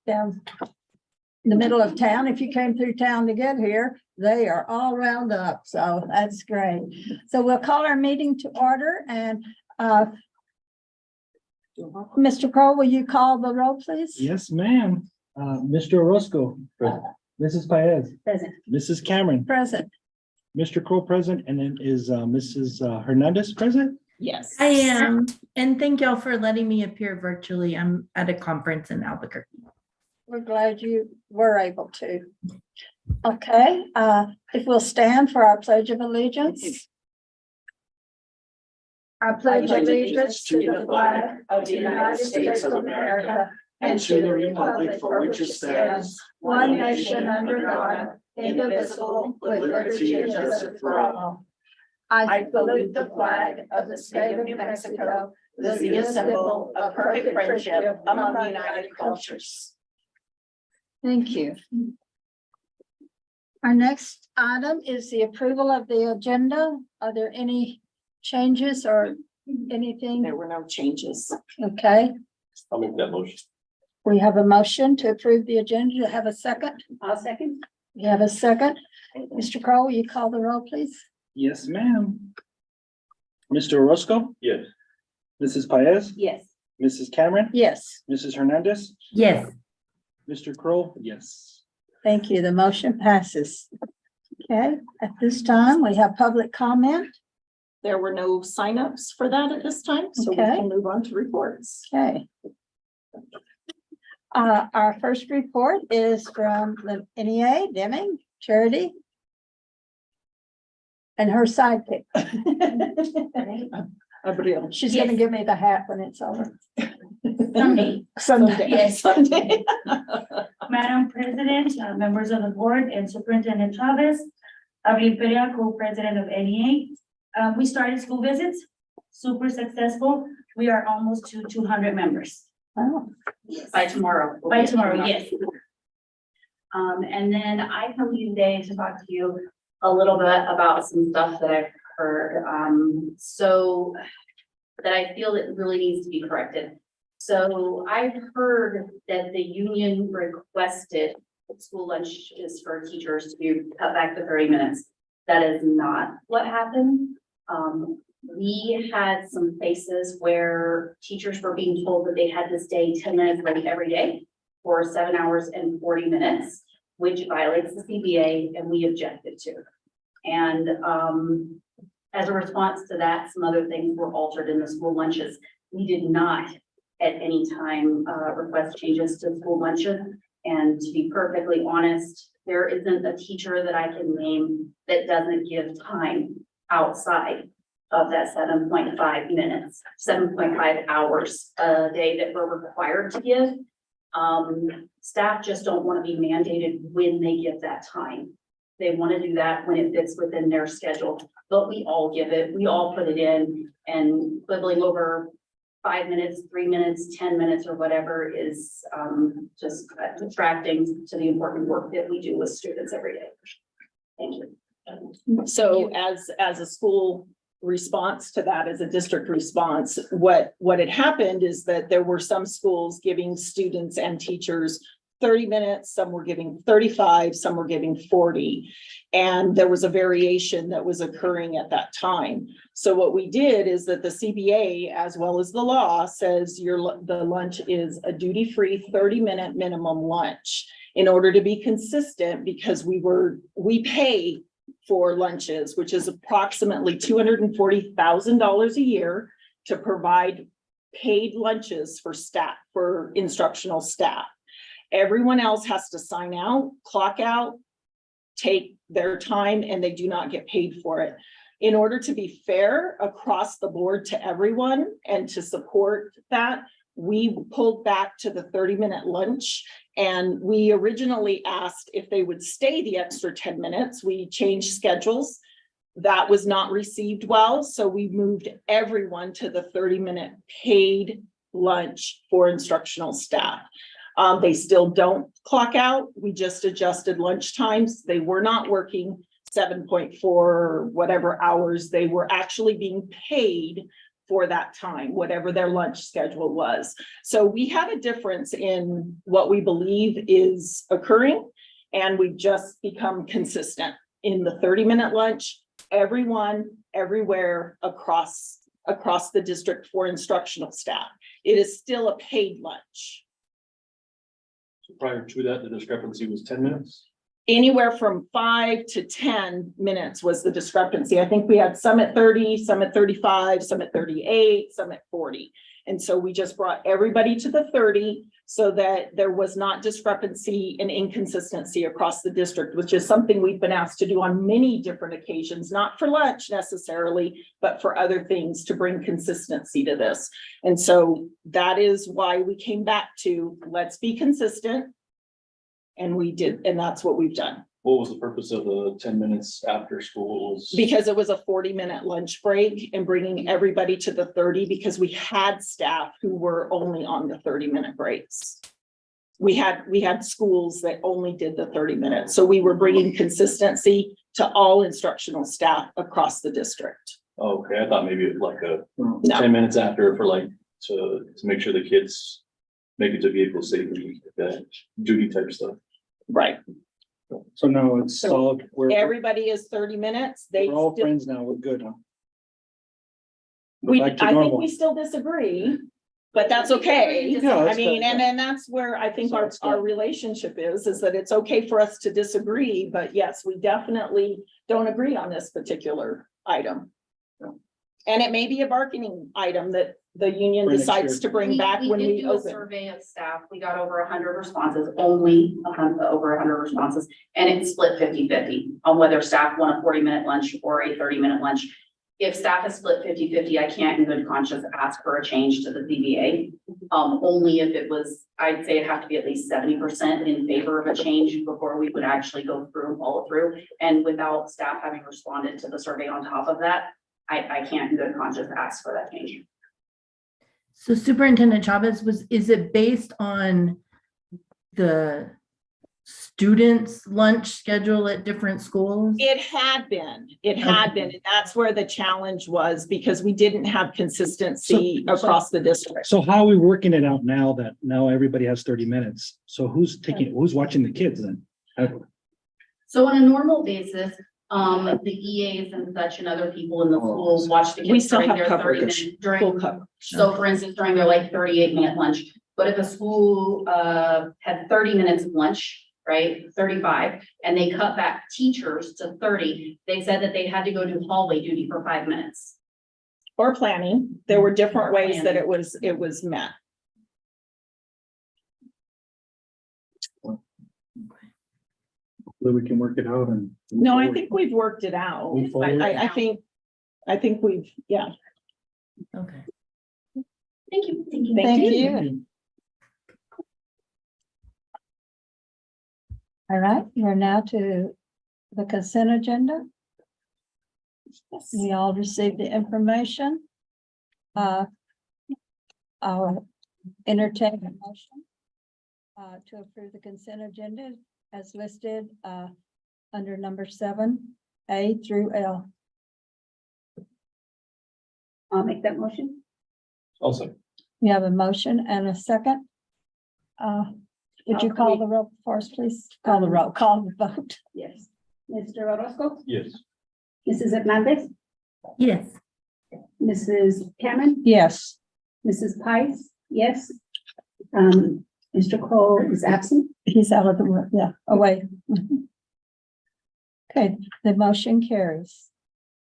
down in the middle of town. If you came through town to get here, they are all round up. So that's great. So we'll call our meeting to order, and Mr. Kroll, will you call the roll, please? Yes, ma'am. Mr. Orozco, Mrs. Paez, Present. Mrs. Cameron, Present. Mr. Crowe present, and then is Mrs. Hernandez present? Yes, I am. And thank y'all for letting me appear virtually. I'm at a conference in Albuquerque. We're glad you were able to. Okay, if we'll stand for our Pledge of Allegiance. I pledge allegiance to the flag of the United States of America and to the republic for which it stands, one nation under God, indivisible, with liberty and justice for all. I salute the flag of the state of New Mexico, the symbol of perfect friendship among the united cultures. Thank you. Our next item is the approval of the agenda. Are there any changes or anything? There were no changes. Okay, I'll make that motion. we have a motion to approve the agenda. Do you have a second? I'll second. You have a second? Mr. Crowe, will you call the roll, please? Yes, ma'am. Mr. Orozco, Yes. Mrs. Paez, Yes. Mrs. Cameron, Yes, Mrs. Hernandez, Yes, Mr. Crowe, yes. thank you. The motion passes. Okay, at this time, we have public comment. There were no signups for that at this time, so we Okay. can move on to reports. Okay. Our first report is from the NEA, Deming Charity. And her sidekick. Abril. She's gonna give me the hat when it's over. Someday. Someday. Yes. Someday. Madam President, members of the board, and Superintendent Chavez, Abril Perea, co-president of NEA. We started school visits, super successful. We are almost to 200 members Oh, by tomorrow. By tomorrow, yes. And then I come to you today to talk to you a little bit about some stuff that I've heard, so that I feel it really needs to be corrected. So I've heard that the union requested school lunches for teachers to be cut back to 30 minutes. That is not what happened. We had some cases where teachers were being told that they had to stay 10 minutes late every day for 7 hours and 40 minutes, which violates the CBA, and we objected to. And as a response to that, some other things were altered in the school lunches. We did not at any time request changes to school lunches. And to be perfectly honest, there isn't a teacher that I can name that doesn't give time outside of that 7.5 minutes, 7.5 hours a day that we're required to give. Staff just don't want to be mandated when they give that time. They want to do that when it fits within their schedule, but we all give it, we all put it in, and quibbling over 5 minutes, 3 minutes, 10 minutes, or whatever is just detracting to the important work that we do with students every day. Thank you. So as a school response to that, as a district response, what had happened is that there were some schools giving students and teachers 30 minutes, some were giving 35, some were giving 40. And there was a variation that was occurring at that time. So what we did is that the CBA, as well as the law, says the lunch is a duty-free 30-minute minimum lunch in order to be consistent, because we pay for lunches, which is approximately $240,000 a year to provide paid lunches for staff, for instructional staff. Everyone else has to sign out, clock out, take their time, and they do not get paid for it. In order to be fair across the board to everyone and to support that, we pulled back to the 30-minute lunch, and we originally asked if they would stay the extra 10 minutes. We changed schedules. That was not received well, so we moved everyone to the 30-minute paid lunch for instructional staff. They still don't clock out. We just adjusted lunch times. They were not working 7.4 or whatever hours. They were actually being paid for that time, whatever their lunch schedule was. So we have a difference in what we believe is occurring, and we've just become consistent in the 30-minute lunch, everyone, everywhere across the district for instructional staff. It is still a paid lunch. So prior to that, the discrepancy was 10 minutes? Anywhere from 5 to 10 minutes was the discrepancy. I think we had some at 30, some at 35, some at 38, some at 40. And so we just brought everybody to the 30 so that there was not discrepancy and inconsistency across the district, which is something we've been asked to do on many different occasions, not for lunch necessarily, but for other things to bring consistency to this. And so that is why we came back to, let's be consistent. And we did, and that's what we've done. What was the purpose of the 10 minutes after school? Was Because it was a 40-minute lunch break and bringing everybody to the 30, because we had staff who were only on the 30-minute breaks. We had schools that only did the 30 minutes. So we were bringing consistency to all instructional staff across the district. okay, I thought maybe it was like a No. 10 minutes after for like to make sure the kids make it to vehicle safety, that duty type stuff. Right. So now it's So all, we're Everybody is 30 minutes. They all still, friends now, we're good, huh? We're I back to think normal. we still disagree, but that's okay. Yeah, I that's mean, good. and then that's where I think So our it's good. relationship is that it's okay for us to disagree, but yes, we definitely don't agree on this particular item. And it may be a bargaining item that the union For next decides year. to bring back when did we do a open. survey of staff. We got over 100 responses, only over 100 responses, and it split 50-50 on whether staff want a 40-minute lunch or a 30-minute lunch. If staff is split 50-50, I can't in good conscience ask for a change to the CBA. Only if it was, I'd say it'd have to be at least 70% in favor of a change before we would actually go through and follow through. And without staff having responded to the survey on top of that, I can't in good conscience ask for that change. So Superintendent Chavez, is it based on the students' lunch schedule at different schools? It had been, and that's where the challenge was, because we didn't have consistency So- across the district. So how are we working it out now that now everybody has 30 minutes? So who's watching the kids then? So on a normal basis, the EAs and such and other people in the schools watch the We kids still during have their coverage, 30 minute, full during, coverage. so for instance, during their like 38-minute lunch. But if a school had 30 minutes of lunch, right, 35, and they cut back teachers to 30, they said that they had to go do hallway duty for 5 minutes. Or planning. There were different Or ways that planning. it was met. Hopefully we can work it out and. No, I think we've worked it out. Move forward. I think we've, yeah. Okay. Thank you. Thank you. Thank you. All right, we're now to the consent agenda. We all received the information. I'll entertain a motion to approve the consent agenda as listed under number 7A through L. I'll make that motion. Also, We have a motion and a second. Would you call the roll for us, please? Call the roll, call the vote. Yes. Mr. Orozco, yes. Mrs. Hernandez, Yes. Mrs. Cameron, Yes. Mrs. Pice, yes. Mr. Cole is absent. He's out of the room, yeah, away. Okay, the motion carries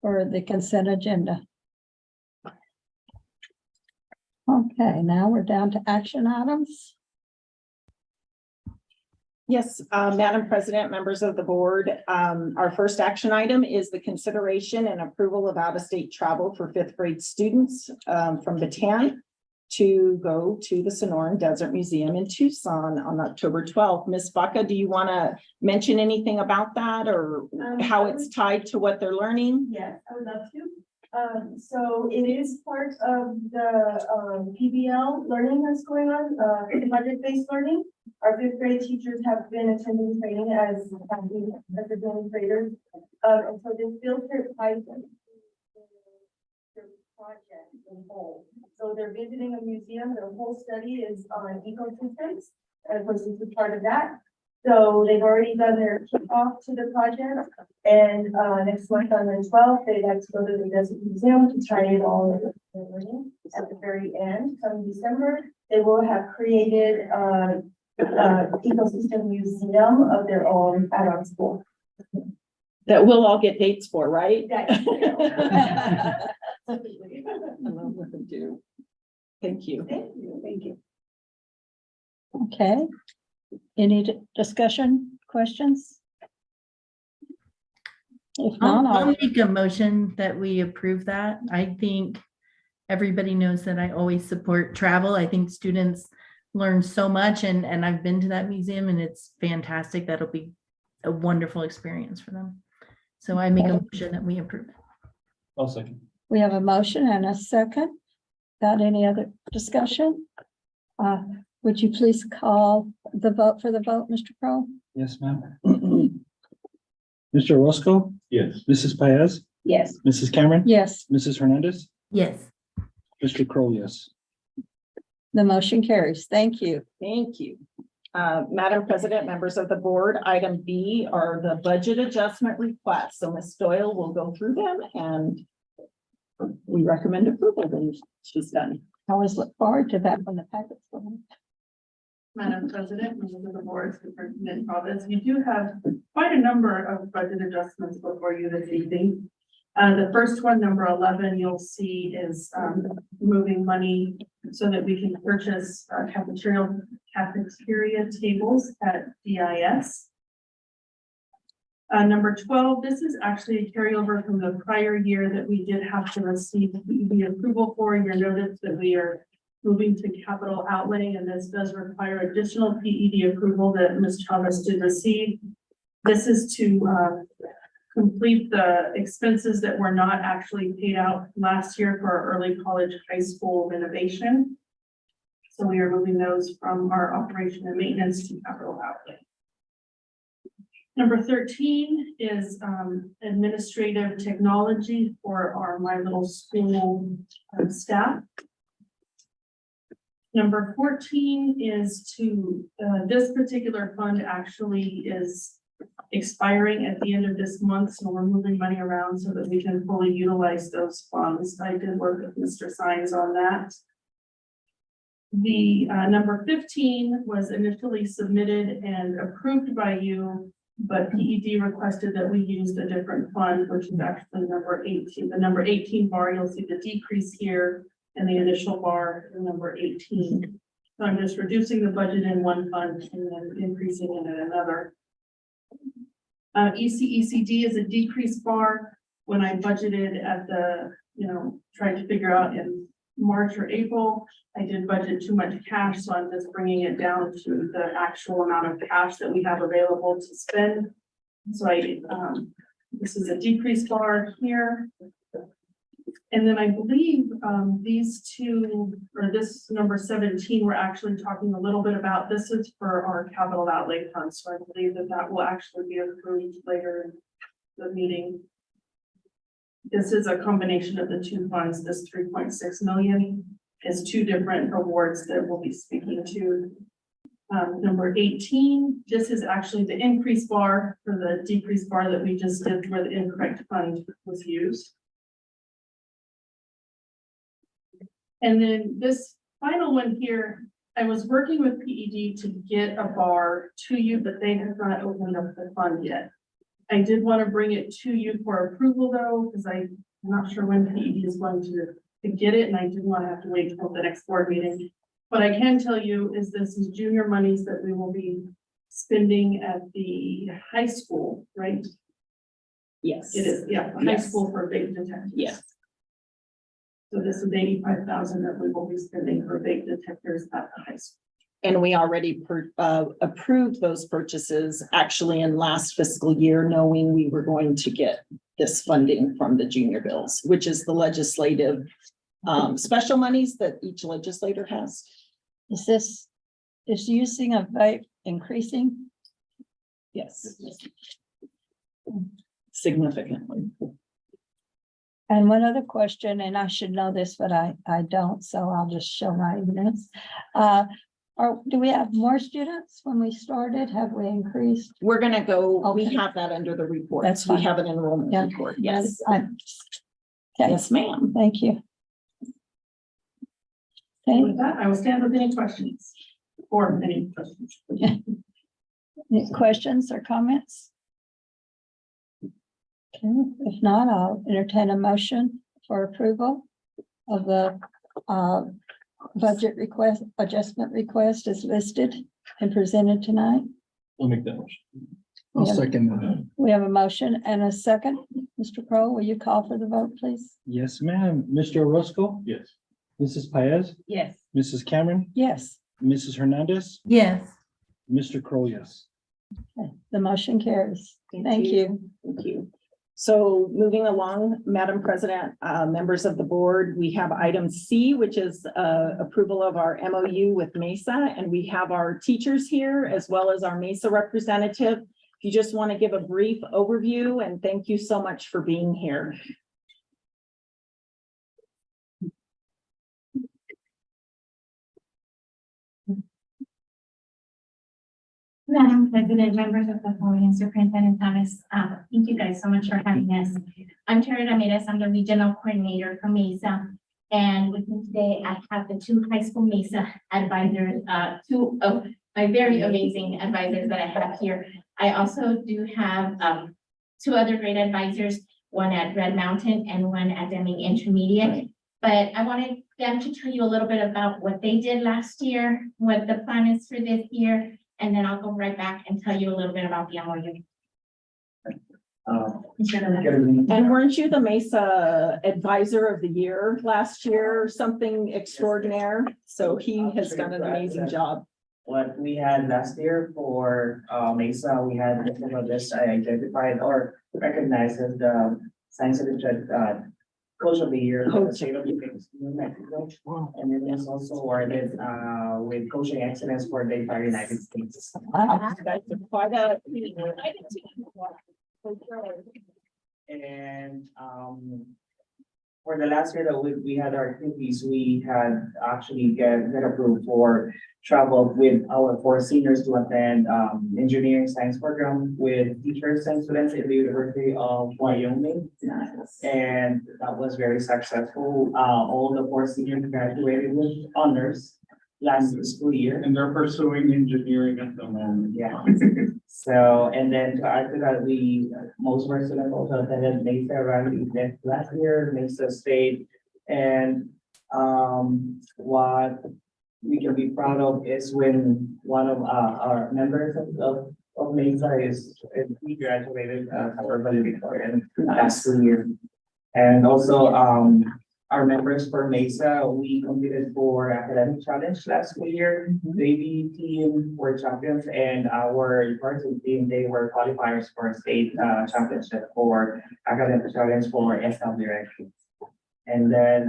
for the consent agenda. Okay, now we're down to action items. Yes, Madam President, members of the board, our first action item is the consideration and approval of out-of-state travel for 5th grade students from Bataan to go to the Sonoran Desert Museum in Tucson on October 12th. Ms. Baca, do you want to mention anything about that or how it's tied to what they're learning? Yes, I would love to. So it is part of the PBL learning that's going on, project-based learning. Our 5th grade teachers have been attending training as beginning graders. And so this field trip ties project in whole. So they're visiting a museum, their whole study is on ecosystems, and which is a part of that. So they've already done their kickoff to the project, and next month on the 12th, they'd like to go to the Desert Museum to try it all at the very end. Come December, they will have created ecosystem museum of their own at our school. That we'll all get dates for, right? That- I love what they do. Thank you. Thank you. Okay. Any discussion, questions? If not, I'll I'll, make a motion that we approve that. I think everybody knows that I always support travel. I think students learn so much and I've been to that museum and it's fantastic. That'll be a wonderful experience for them. So I make a motion that we approve. I'll second. we have a motion and a second. Got any other discussion? Would you please call the vote for the vote, Mr. Crowe? Yes, ma'am. Mr. Roscoe, Yes. Mrs. Paez, Yes. Mrs. Cameron, Yes, Mrs. Hernandez, Yes. Mr. Crowe, yes. the motion carries. Thank you. Thank you. Madam President, members of the board, item B are the budget adjustment requests. So Ms. Doyle will go through them and we recommend approval when she's done. I always look forward to that when the packets go in. Madam President, members of the board, Superintendent Providence, you do have quite a number of budget adjustments before you this evening. The first one, number 11, you'll see is moving money so that we can purchase cafeteria tables at DIS. Number 12, this is actually a carryover from the prior year that we did have to receive the approval for. Your notice that we are moving to capital outlay, and this does require additional PED approval that Ms. Chavez did receive. This is to complete the expenses that were not actually paid out last year for our early college high school renovation. So we are moving those from our operation and maintenance to capital outlay. Number 13 is administrative technology for our My Little School staff. Number 14 is to, this particular fund actually is expiring at the end of this month, so we're moving money around so that we can fully utilize those funds. I did work with Mr. Sines on that. The number 15 was initially submitted and approved by you, but PED requested that we used a different fund, which is actually number 18. The number 18 bar, you'll see the decrease here, and the initial bar, the number 18. So I'm just reducing the budget in one fund and then increasing it in another. ECECD is a decrease bar. When I budgeted at the, tried to figure out in March or April, I did budget too much cash, so I'm just bringing it down to the actual amount of cash that we have available to spend. So this is a decrease bar here. And then I believe these two, or this number 17, we're actually talking a little bit about. This is for our capital outlay fund. So I believe that that will actually be approved later in the meeting. This is a combination of the two funds. This 3.6 million is two different awards that we'll be speaking to. Number 18, this is actually the increase bar for the decrease bar that we just did where the incorrect fund was used. And then this final one here, I was working with PED to get a bar to you, but they have not opened up the fund yet. I did want to bring it to you for approval though, because I'm not sure when PED is going to get it, and I didn't want to have to wait until the next board meeting. What I can tell you is this is junior monies that we will be spending at the high school, right? Yes. It is, yeah, high Yes. school for bait detectors. Yes. So this is 85,000 that we will be spending for bait detectors at the high school. And we already approved those purchases actually in last fiscal year, knowing we were going to get this funding from the junior bills, which is the legislative special monies that each legislator has. Is using of vape increasing? Yes. Significantly. And one other question, and I should know this, but I don't, so I'll just show my ignorance. Do we have more students when we started? Have we increased? We're gonna go, we Okay. have that under the report. That's We fine. have an enrollment Yeah. report, yes. Okay, Yes, ma'am. thank you. And Okay, with that, I will stand with any questions or any questions. any questions or comments? Okay, if not, I'll entertain a motion for approval of the budget request, adjustment request is listed and presented tonight. I'll make that motion. I'll Yeah. second that. We have a motion and a second. Mr. Crowe, will you call for the vote, please? Yes, ma'am. Mr. Orozco, Yes. Mrs. Paez, Yes. Mrs. Cameron, Yes, Mrs. Hernandez, Yes. Mr. Crowe, yes. okay, the motion carries. Thank you. Thank you. So moving along, Madam President, members of the board, we have item C, which is approval of our MOU with Mesa, and we have our teachers here as well as our Mesa representative. If you just want to give a brief overview, and thank you so much for being here. Madam President, members of the board, and Superintendent Thomas, thank you guys so much for having us. I'm Tara Ramirez, I'm the regional coordinator for Mesa. And with me today, I have the two high school Mesa advisors, two of my very amazing advisors that I have here. I also do have two other great advisors, one at Red Mountain and one at Deming Intermediate. But I wanted them to tell you a little bit about what they did last year, what the plan is for this year, and then I'll go right back and tell you a little bit about the MOU. And weren't you the Mesa Advisor of the Year last year, or something extraordinaire? So he has done an amazing job. What we had last year for Mesa, we had this identified or recognized as the Science and Coach of the Year. for the state of New Mexico. And it was also awarded with coaching excellence for the entire United States. Wow, that's quite a. And for the last year that we had our activities, we had actually get approved for travel with our 4 seniors to attend engineering science program with teachers and students at the University of Wyoming. And that was very successful. All the 4 seniors graduated with honors last school year. And they're pursuing engineering at the moment. Yeah. So, and then to add to that, most of our students also attended Mesa Rally event last year, Mesa State. And what we can be proud of is when one of our members of Mesa he graduated our valedictorian last school year. And also our members for Mesa, we competed for academic challenge last school year. The AV team were champions, and our varsity team, they were qualifiers for state championship for academic challenge for SWX. And then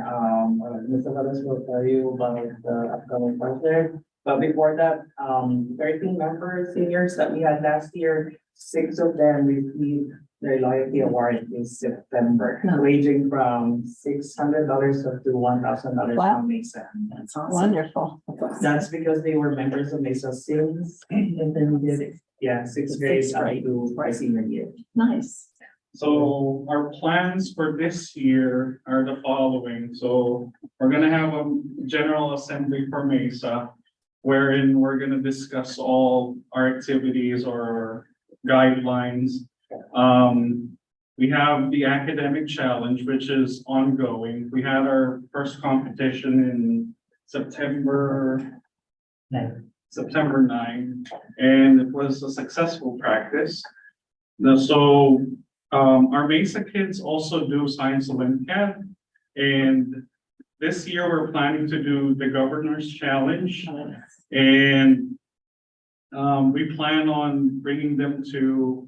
Mr. Valas will tell you about the upcoming project. But before that, 13 members, seniors that we had last year, 6 of them received their loyalty award in September, ranging from $600 up to $1,000 Wow. from Mesa. That's awesome. Wonderful. That's because they were members of Mesa since intermediate, yeah, 6th grade Sixth up grade. to my senior year. Nice. So our plans for this year are the following. So we're gonna have a general assembly for Mesa, wherein we're gonna discuss all our activities or guidelines. We have the academic challenge, which is ongoing. We had our first competition in September 9, and it was a successful practice. So our Mesa kids also do Science Olympiad, and this year we're planning to do the Governor's Challenge, and we plan on bringing them to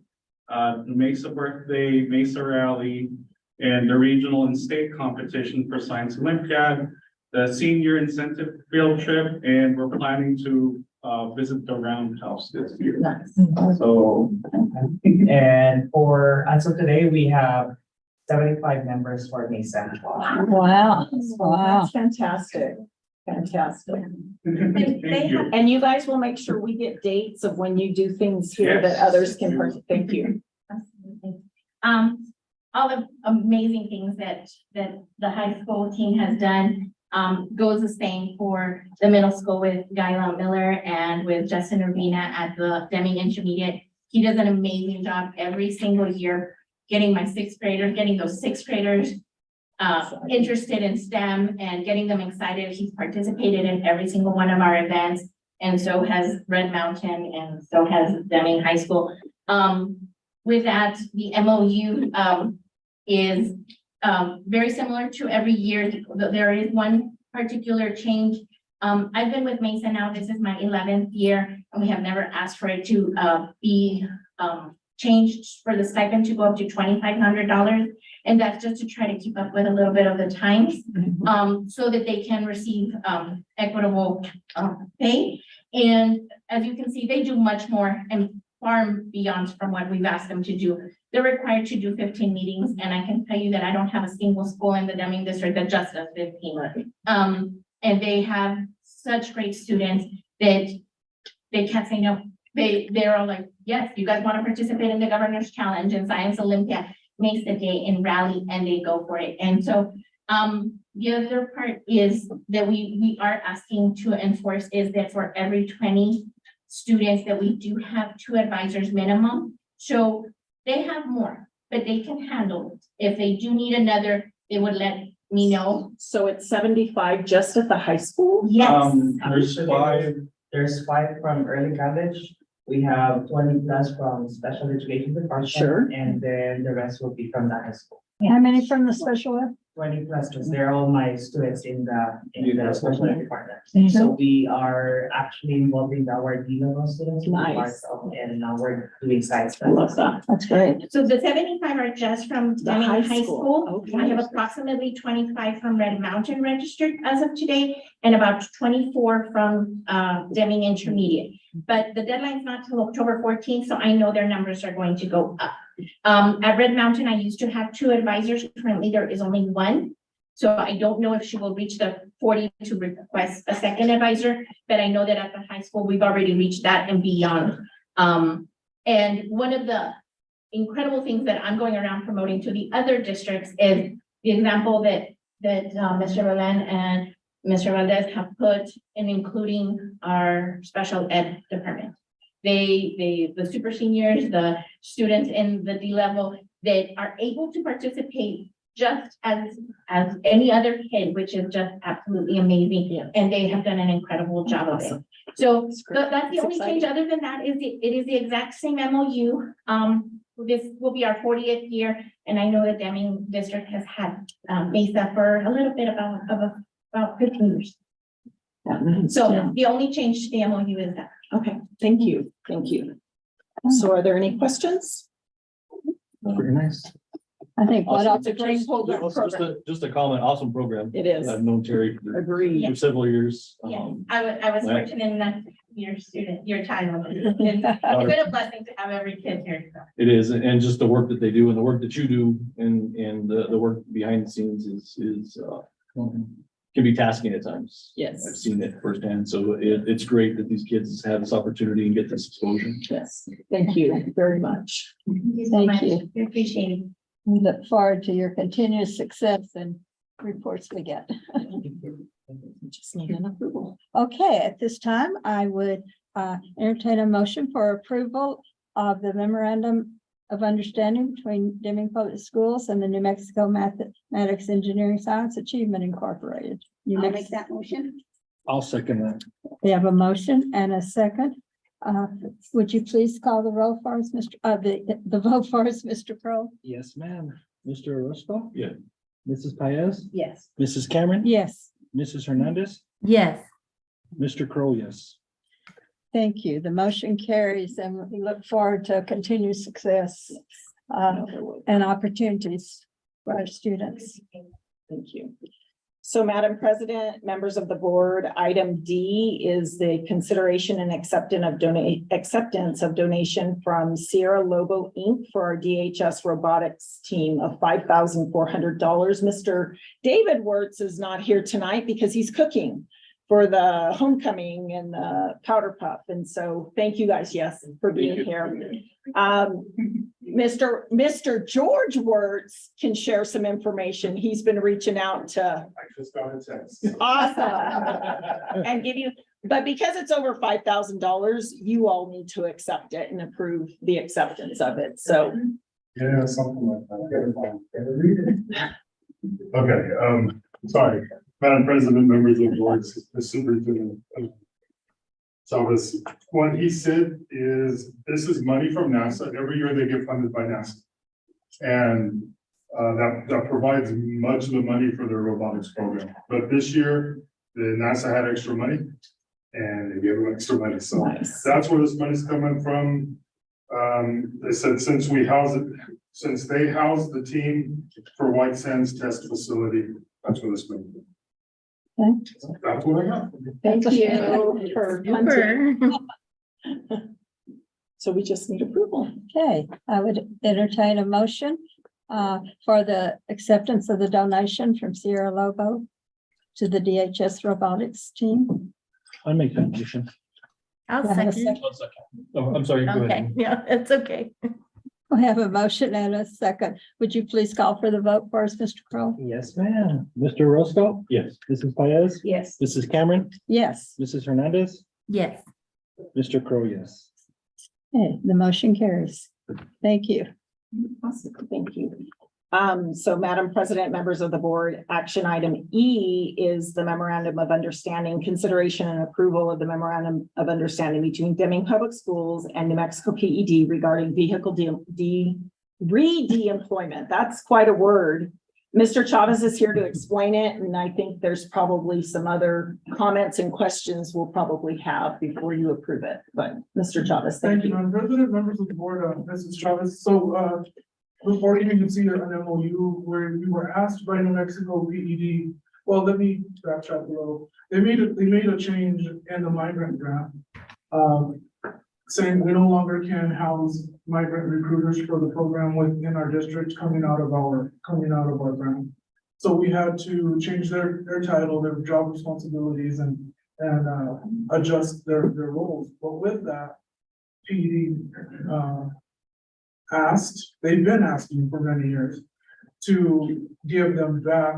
the Mesa Birthday, Mesa Rally, and the regional and state competition for Science Olympiad, the senior incentive field trip, and we're planning to visit the Roundhouse this year. Nice. So And as of today, we have 75 members for Mesa. Wow, wow. That's fantastic. Fantastic. Thank you. And you guys will make sure we get dates of when you do things here that Yes. others can participate. Thank you. Absolutely. All the amazing things that the high school team has done, goes the same for the middle school with Guy Miller and with Justin Urbina at the Deming Intermediate. He does an amazing job every single year, getting my sixth graders, getting those sixth graders interested in STEM and getting them excited. He's participated in every single one of our events, and so has Red Mountain, and so has Deming High School. With that, the MOU is very similar to every year. There is one particular change. I've been with Mesa now, this is my 11th year, and we have never asked for it to be changed for the stipend to go up to $2,500. And that's just to try to keep up with a little bit of the times, so that they can receive equitable pay. And as you can see, they do much more and far beyond from what we've asked them to do. They're required to do 15 meetings, and I can tell you that I don't have a single school in the Deming district that just does 15. And they have such great students that they can't say no. They're all like, yes, you guys want to participate in the Governor's Challenge and Science Olympiad, Mesa Day and Rally, and they go for it. And so the other part is that we are asking to enforce is that for every 20 students that we do have 2 advisors minimum. So they have more, but they can handle it. If they do need another, they would let me know. So it's 75 just at the high school? Yes. There's 5 from early college. We have 20 plus from special education department. Sure. And then the rest will be from the high school. How many from the special ed? 20 plus, because they're all my students in the special ed department. Mhm. So we are actually involving our D-level students. in Nice. part of- And now we're doing science. I love that. That's great. So the 75 are just from The Deming high High school, School. okay. I have approximately 25 from Red Mountain registered as of today, and about 24 from Deming Intermediate. But the deadline's not till October 14th, so I know their numbers are going to go up. At Red Mountain, I used to have 2 advisors. Currently, there is only 1. So I don't know if she will reach the 40 to request a second advisor, but I know that at the high school, we've already reached that and beyond. And one of the incredible things that I'm going around promoting to the other districts is the example that Mr. Roland and Mr. Valdez have put in including our special ed department. The super seniors, the students in the D level that are able to participate just as any other kid, which is just absolutely amazing. Yeah. And they have done an incredible job of it. So That's great. that's the It's only change. exciting. Other than that is it is the exact same MOU. This will be our 40th year, and I know that Deming District has had Mesa for a little bit about 15 years. So the only change to the MOU is that. Okay, thank you. Thank you. So are there any questions? Pretty nice. I think what else? It's a great program. Just a comment, awesome program. It is. I've known Terry for Agreed. several years. Yeah, I was right. fortunate enough to be your child. It's been a blessing to have every kid here. So. It is, and just the work that they do and the work that you do and the work behind the scenes is can be tasking at times. Yes. I've seen it firsthand, so it's great that these kids have this opportunity and get this exposure. Yes, thank you very much. Thank you so Thank much. you. We appreciate it. We look forward to your continuous success and reports we get. Just need an approval. Okay, at this time, I would entertain a motion for approval of the memorandum of understanding between Deming Public Schools and the New Mexico Mathematics Engineering Science Achievement Incorporated. New I'll Mexico. make that motion. I'll second that. We have a motion and a second. Would you please call the roll for us, the vote for us, Mr. Pro? Yes, ma'am. Mr. Orozco? Yeah. Mrs. Paez? Yes. Mrs. Cameron? Yes, Mrs. Hernandez? Yes. Mr. Crow, yes. thank you. The motion carries and we look forward to continued success and opportunities for our students. Thank you. So Madam President, members of the board, item D is the consideration and acceptance of donation from Sierra Lobo Inc. for our DHS robotics team of $5,400. Mr. David Wirtz is not here tonight because he's cooking for the homecoming and the powder puff. And so thank you guys, yes, for being here. Mr. George Wirtz can share some information. He's been reaching out to. I just got a text. Awesome. And give you, but because it's over $5,000, you all need to accept it and approve the acceptance of it. So. Yeah, something like that. Okay, sorry, Madam President, members of the board, the superintendent. So what he said is, this is money from NASA. Every year they get funded by NASA. And that provides much of the money for their robotics program. But this year, the NASA had extra money and they gave them extra money. So Nice. that's where this money's coming from. They said since they housed the team for White Sands Test Facility, that's where this money. Okay. That's what I got. Thank you for punting. Super. So we just need approval. Okay, I would entertain a motion for the acceptance of the donation from Sierra Lobo to the DHS robotics team. I make that motion. I'll Do I have a second. One second. Oh, I'm sorry. Go Okay, ahead. yeah, it's okay. We have a motion and a second. Would you please call for the vote for us, Mr. Crowe? Yes, ma'am. Mr. Roscoe? Yes. Mrs. Paez? Yes. Mrs. Cameron? Yes. Mrs. Hernandez? Yes. Mr. Crowe, yes. Okay, the motion carries. Thank you. Awesome, thank you. So Madam President, members of the board, action item E is the memorandum of understanding, consideration and approval of the memorandum of understanding between Deming Public Schools and New Mexico PED regarding vehicle re-de-employment. That's quite a word. Mr. Chavez is here to explain it, and I think there's probably some other comments and questions we'll probably have before you approve it. But Mr. Chavez, Thank you, Madam President, members of the board, Mrs. Chavez. So, before you can see an MOU where we were asked by New Mexico PED, well, let me backtrack a little. They made a change in the migrant grant. Saying we no longer can house migrant recruiters for the program within our district coming out of our grant. So we had to change their title, their job responsibilities and adjust their roles. But with that, PED they've been asking for many years to give them back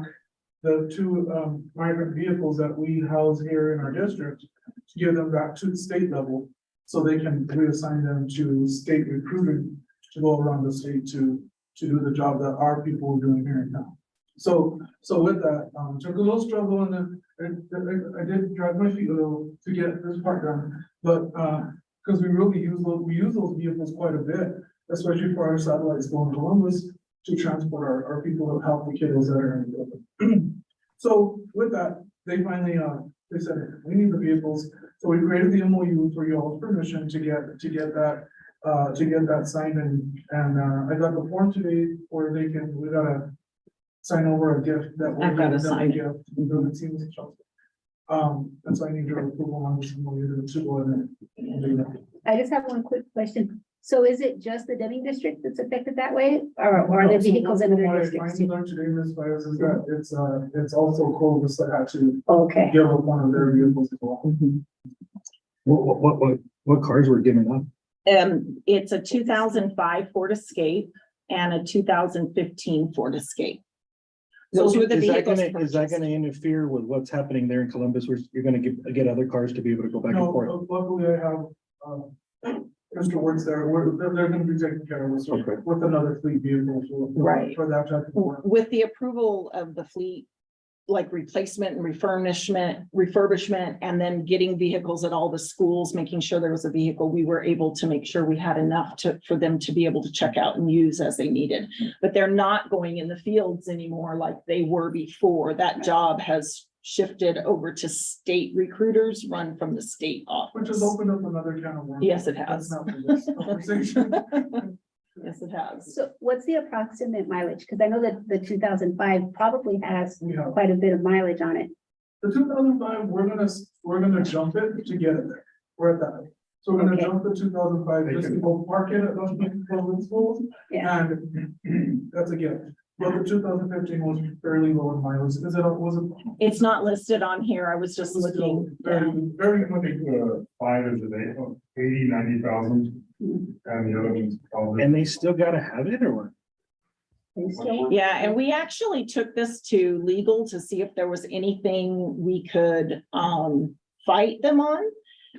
the two migrant vehicles that we house here in our district, to give them back to the state level so they can reassign them to state recruiting to go around the state to do the job that our people are doing here now. So with that, took a little struggle and then I did drag my feet a little to get this part done, but because we really use those vehicles quite a bit, especially for our satellites going to Columbus to transport our people that help the kiddos that are in the building. So with that, they finally, they said, we need the vehicles. So we created the MOU for y'all's permission to get that signed and I got the form today where we gotta sign over a gift that we're I've got to giving them sign a gift to the teams and stuff. And so I need your approval on this MOU to go ahead and do that. I just have one quick question. So is it just the Deming district that's affected that way, or are there vehicles in other districts too? Today, Ms. Fires, is that it's also Clovis that had to Okay. give up one of their vehicles as well. What cars were given up? It's a 2005 Ford Escape and a 2015 Ford Escape. Those were the Is that vehicles gonna, is that purchased. gonna interfere with what's happening there in Columbus, where you're gonna get other cars to be able to go back and forth? No, luckily I have, Mr. Works there, they're gonna be taking care of us Okay. with another fleet vehicle Right. for that type of work. With the approval of the fleet, like replacement and refurbishment, and then getting vehicles at all the schools, making sure there was a vehicle, we were able to make sure we had enough for them to be able to check out and use as they needed. But they're not going in the fields anymore like they were before. That job has shifted over to state recruiters run from the state office. Which has opened up another can of worms. Yes, it That's has. not for this conversation. Yes, it has. So what's the approximate mileage? Because I know that the 2005 probably has Yeah, quite a bit of mileage on it. the 2005, we're gonna jump it to get it there. We're at that. So we're gonna Okay. jump the 2005 just to go park it at those public schools. Yeah. And that's a gift. But the 2015 was fairly low in mileage because it wasn't. It's not listed on here. I was just looking. Very, very. 5 is a 80, 90,000. And the other one's probably. And they still gotta have it or what? They still want- Yeah, and we actually took this to legal to see if there was anything we could fight them on.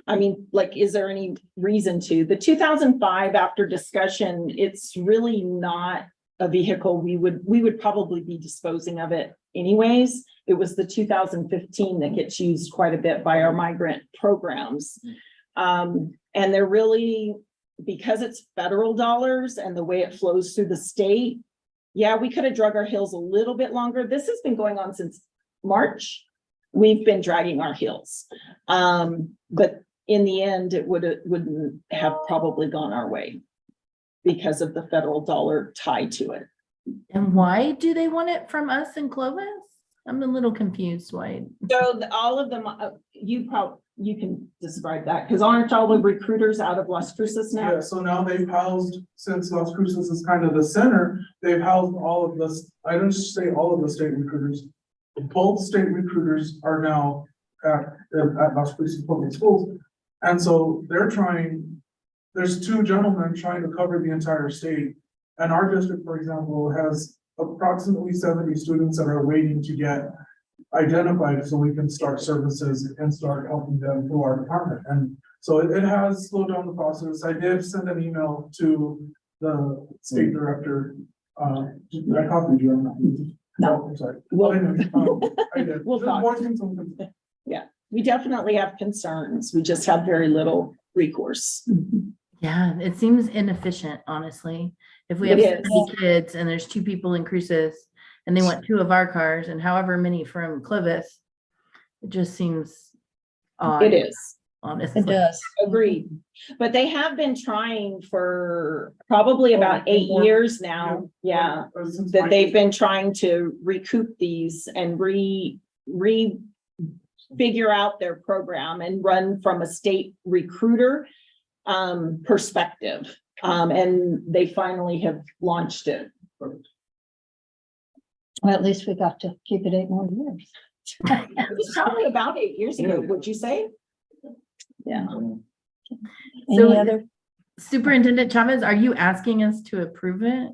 I mean, like, is there any reason to? The 2005, after discussion, it's really not a vehicle we would probably be disposing of it anyways. It was the 2015 that gets used quite a bit by our migrant programs. And they're really, because it's federal dollars and the way it flows through the state, yeah, we could have drug our heels a little bit longer. This has been going on since March. We've been dragging our heels. But in the end, wouldn't have probably gone our way because of the federal dollar tied to it. And why do they want it from us in Clovis? I'm a little confused why. So all of them, you can describe that, because aren't all the recruiters out of Las Cruces now? Yeah, so now they've housed, since Las Cruces is kind of the center, they've housed all of this, I don't say all of the state recruiters. Both state recruiters are now at Las Cruces Public Schools. And so there's two gentlemen trying to cover the entire state. And our district, for example, has approximately 70 students that are waiting to get identified so we can start services and start helping them through our department. And so it has slowed down the process. I did send an email to the state director. I copied you on that. No, I'm sorry. I did. We'll Just talk. voicing some. Yeah, we definitely have concerns. We just have very little recourse. Yeah, it seems inefficient, honestly. If we It have is. 70 kids and there's 2 people in Cruces and they want 2 of our cars and however many from Clovis, it just seems odd. It is. Honestly. It does. Agreed. But they have been trying for probably about 8 years now. Yeah. That they've been trying to recoup these and figure out their program and run from a state recruiter perspective. And they finally have launched it. Well, at least we got to keep it 8 more years. It was probably about 8 years ago, would you say? Yeah. So- Any other? Superintendent Chavez, are you asking us to approve it?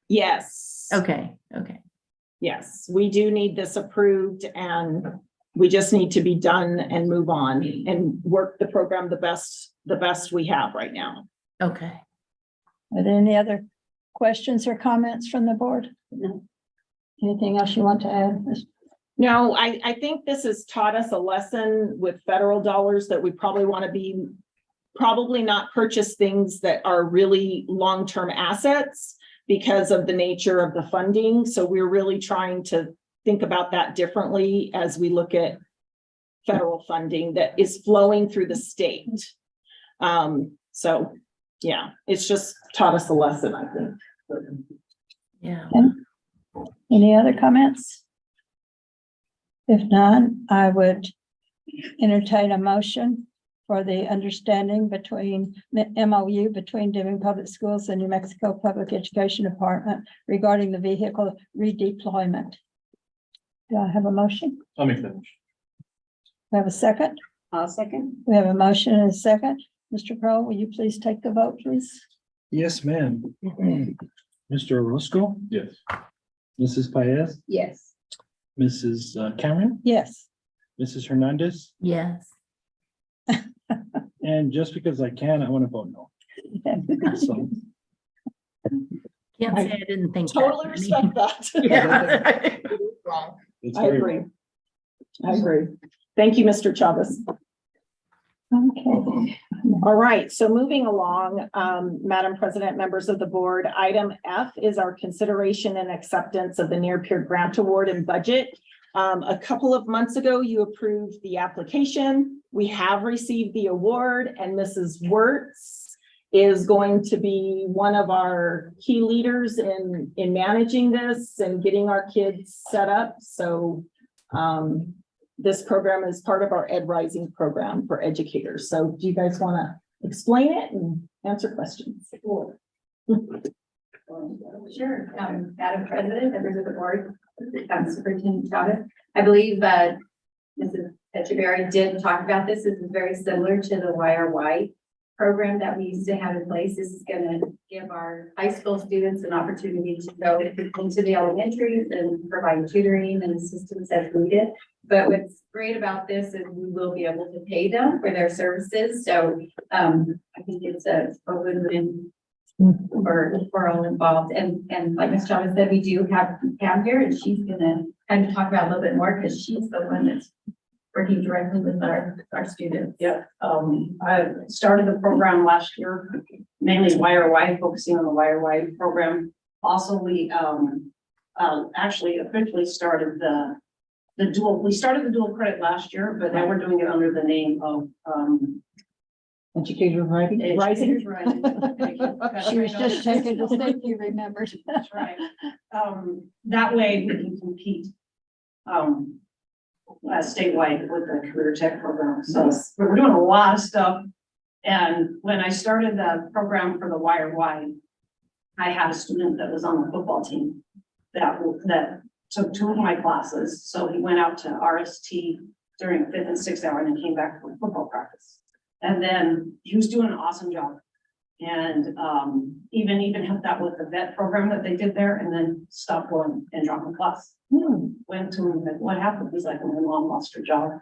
Yes. Okay. Yes, we do need this approved and we just need to be done and move on and work the program the best we have right now. Okay. Are there any other questions or comments from the board? No. Anything else you want to add? No, I think this has taught us a lesson with federal dollars that we probably want to probably not purchase things that are really long-term assets because of the nature of the funding. So we're really trying to think about that differently as we look at federal funding that is flowing through the state. So yeah, it's just taught us a lesson, I think. Yeah. Any other comments? If none, I would entertain a motion for the understanding between MOU between Deming Public Schools and New Mexico Public Education Department regarding the vehicle redeployment. Do I have a motion? I'll make that motion. We have a second? I'll second. We have a motion and a second. Mr. Crowe, will you please take the vote, please? Yes, ma'am. Mr. Orozco, Yes. Mrs. Paez, Yes. Mrs. Cameron, Yes. Mrs. Hernandez, Yes. and just because I can, I want to vote no. So, Can't say I didn't think. that. Totally respect that. Yeah. it's I very agree. I agree. Thank you, Mr. Chavez. Okay. All right, so moving along, Madam President, members of the board, item F is our consideration and acceptance of the near peer grant award and budget. A couple of months ago, you approved the application. We have received the award and Mrs. Wertz is going to be one of our key leaders in managing this and getting our kids set up. So this program is part of our Ed Rising program for educators. So do you guys want to explain it and answer questions? Sure, Madam President, members of the board, Superintendent Chavez. I believe that Mrs. Echeverry did talk about this. This is very similar to the YRY program that we used to have in place. This is going to give our high school students an opportunity to go into the elementaries and provide tutoring and assistance as needed. But what's great about this is we will be able to pay them for their services. So I think it's a win-win for all involved. And like Ms. Chavez said, we do have Pam here, and she's gonna kind of talk about a little bit more because she's the one that's working directly with our students. Yep, I started the program last year, mainly YRY, focusing on the YRY program. Also, we actually officially started the dual credit last year, but now we're doing it under the name of Educator Rising. Educators Rising. Thank you. She was just checking to see if you remembered. That's right. That way we can compete statewide with the career tech program. So we're doing a lot of stuff. And when I started the program for the YRY, I had a student that was on the football team that took 2 of my classes. So he went out to RST during 5th and 6th hour and then came back for football practice. And then he was doing an awesome job. And even helped out with the vet program that they did there, and then stopped going and dropped the class. Went to him, like, what happened? He's like, my mom lost her job.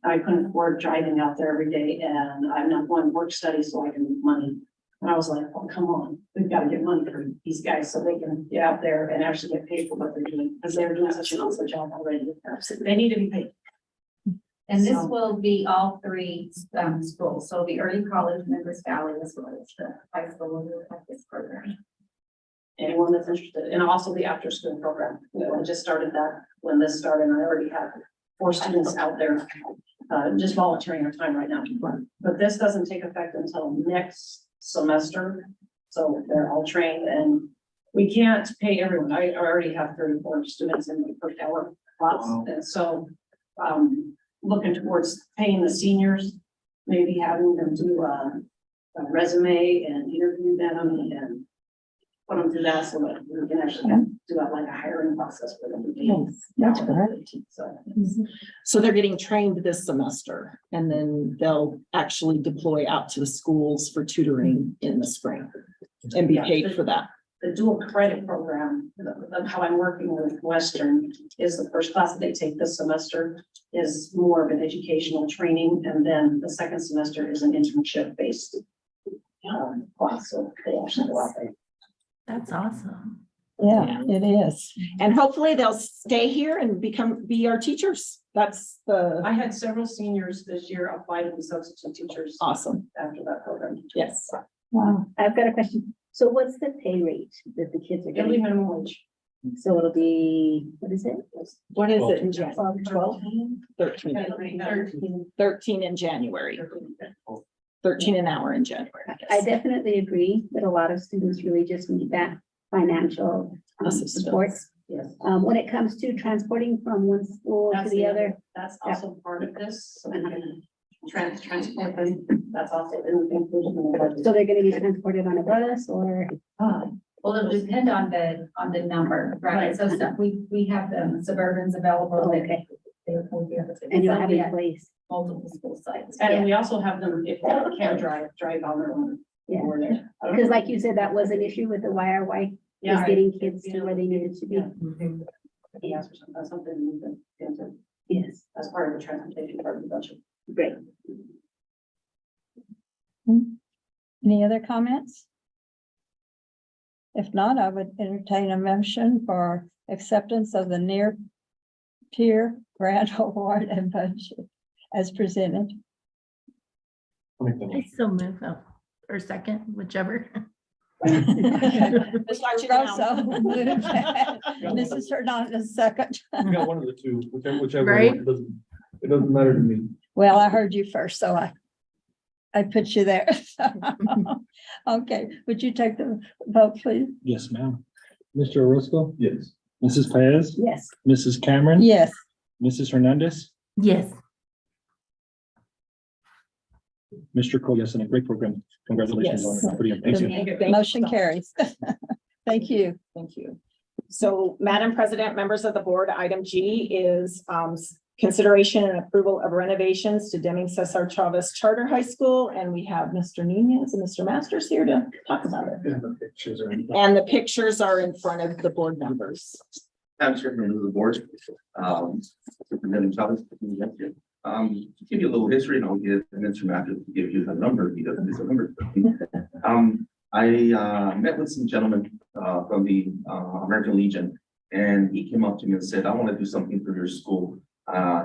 I couldn't afford driving out there every day, and I'm not going to work study so I can make money. And I was like, oh, come on, we've got to get money for these guys so they can get out there and actually get paid for what they're doing, because they're doing such an awesome job already. They need to be paid. And this will be all 3 schools, so the early college, Members Valley, as well as the high school will have this program. Anyone that's interested, and also the after school program. I just started that when this started, and I already have 4 students out there just volunteering their time right now. But this doesn't take effect until next semester, so they're all trained, and we can't pay everyone. I already have 34 students in the first hour class, and so looking towards paying the seniors, maybe having them do a resume and interview them and put them through that so that we can actually do that like a hiring process for them. That's great. So they're getting trained this semester, and then they'll actually deploy out to the schools for tutoring in the spring and be paid for that. The dual credit program, how I'm working with Western, is the first class that they take this semester is more of an educational training, and then the second semester is an internship based class. So they actually go out there. That's awesome. Yeah, it is. And hopefully they'll stay here and be our teachers. That's I had several seniors this year apply to be substitute teachers awesome. after that program. Yes. Wow, I've got a question. So what's the pay rate that the kids are It'll be getting? minimum wage. So it'll be, what is it? What is it in January? 12? 13. 13 in January. 13 an hour in January. I definitely agree that a lot of students really just need that financial Assistance. support. Yes. When it comes to transporting from one school to the other, That's also part of this. So we can transport them. That's also included in the budget. so they're gonna be transported on a bus or? Well, it'll depend on the number, right? So we have the Suburbans available. Okay. They will be able to. And you'll they'll have be a at place. multiple school sites. And we also have them, if they can't drive on their own. Yeah, Over there. because like you said, that was an issue with the YRY, is Yeah. getting kids to where they needed to be. Yes, that's something we can get into Yes, as part of the transportation part of the budget. great. Any other comments? If not, I would entertain a motion for acceptance of the near tier grant award and budget as presented. I still move up or second, whichever. Let's start you down. Rosso moved. Mrs. Hernandez second. You got one of the two, whichever Right. one, it doesn't matter to me. Well, I heard you first, so I I put you there. Okay, would you take the vote, please? Yes, ma'am. Mr. Orozco, Yes. Mrs. Paez, Yes. Mrs. Cameron. Yes. Mrs. Hernandez, Yes. Mr. Cole, yes, and a great program. Congratulations on Yes. it. Pretty amazing. The motion carries. Thank you. Thank you. So, Madam President, members of the board, item G is consideration and approval of renovations to Deming Cesar Chavez Charter High School. And we have Mr. Nunez and Mr. Masters here to talk about it. And the pictures are. And the pictures are in front of the board members. I'm chairman of the board. Superintendent Chavez. To give you a little history, and I'll give Mr. Matthews to give you the number because it's a number. I met with some gentlemen from the American Legion, and he came up to me and said, I want to do something for your school.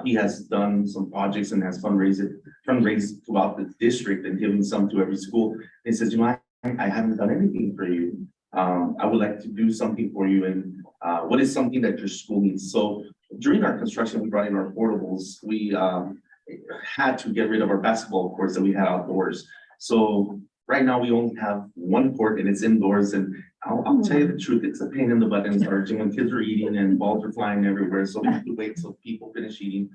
He has done some projects and has fundraised throughout the district and given some to every school. He says, I haven't done anything for you. I would like to do something for you. And what is something that your school needs? So during our construction, we brought in our portables. We had to get rid of our basketball courts that we had outdoors. So right now we only have one court and it's indoors. And I'll tell you the truth, it's a pain in the butt in charging when kids are eating and balls are flying everywhere. So we have to wait till people finish eating.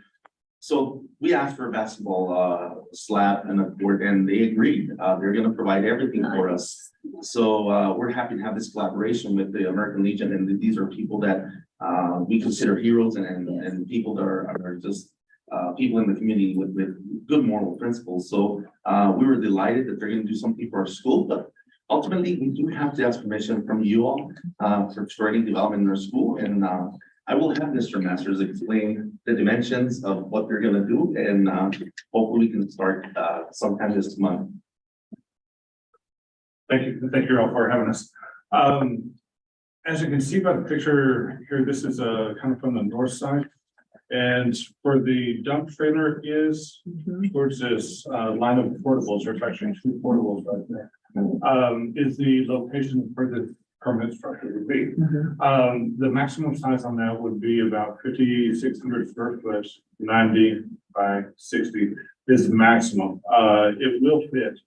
So we asked for a basketball slab and a court, and they agreed. They're going to provide everything for us. So we're happy to have this collaboration with the American Legion, and these are people that we consider heroes and people that are just people in the community with good moral principles. So we were delighted that they're going to do something for our school, but ultimately we do have to ask permission from you all for any development in our school. And I will have Mr. Masters explain the dimensions of what they're going to do, and hopefully we can start sometime this month. Thank you all for having us. As you can see by the picture here, this is kind of from the north side. And where the dump trailer is, towards this line of portables, there's actually 2 portables right there, is the location for the permanent structure would be. The maximum size on that would be about 5,600 square foot, 90 by 60 is maximum. It will fit.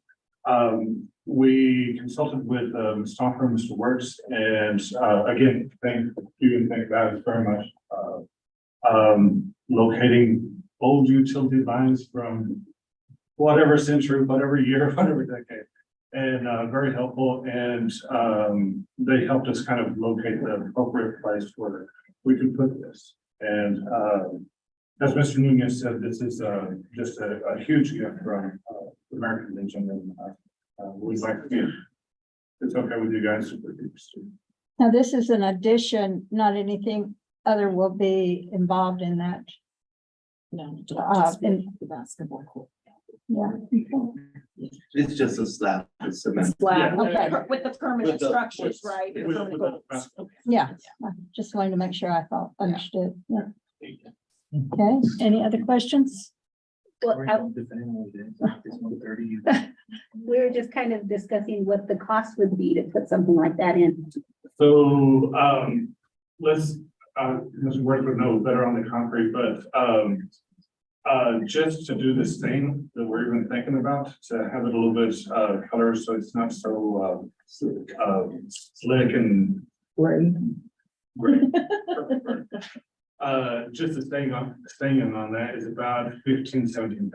We consulted with Ms. Stoffer and Mr. Works, and again, thank you and thank God very much. Locating old utility lines from whatever century, whatever year, whatever decade, and very helpful. And they helped us kind of locate the appropriate place where we could put this. And as Mr. Nunez said, this is just a huge gift from the American Legion, and we'd like to be. It's okay with you guys. Now, this is an addition, not anything other will be involved in that. No, in the basketball court. Yeah. It's just a slab, it's cement. Slab, Okay. with the permanent structures, right? with- Permanent goals. Yeah, I just wanted to make sure I understood. Yeah. Okay, any other questions? Well, we were just kind of discussing what the cost would be to put something like that in. So Mr. Worth would know better on the concrete, but just to do this thing that we're even thinking about, to have it a little bit color so it's not so slick and Right. just the staying on that is about 17,000.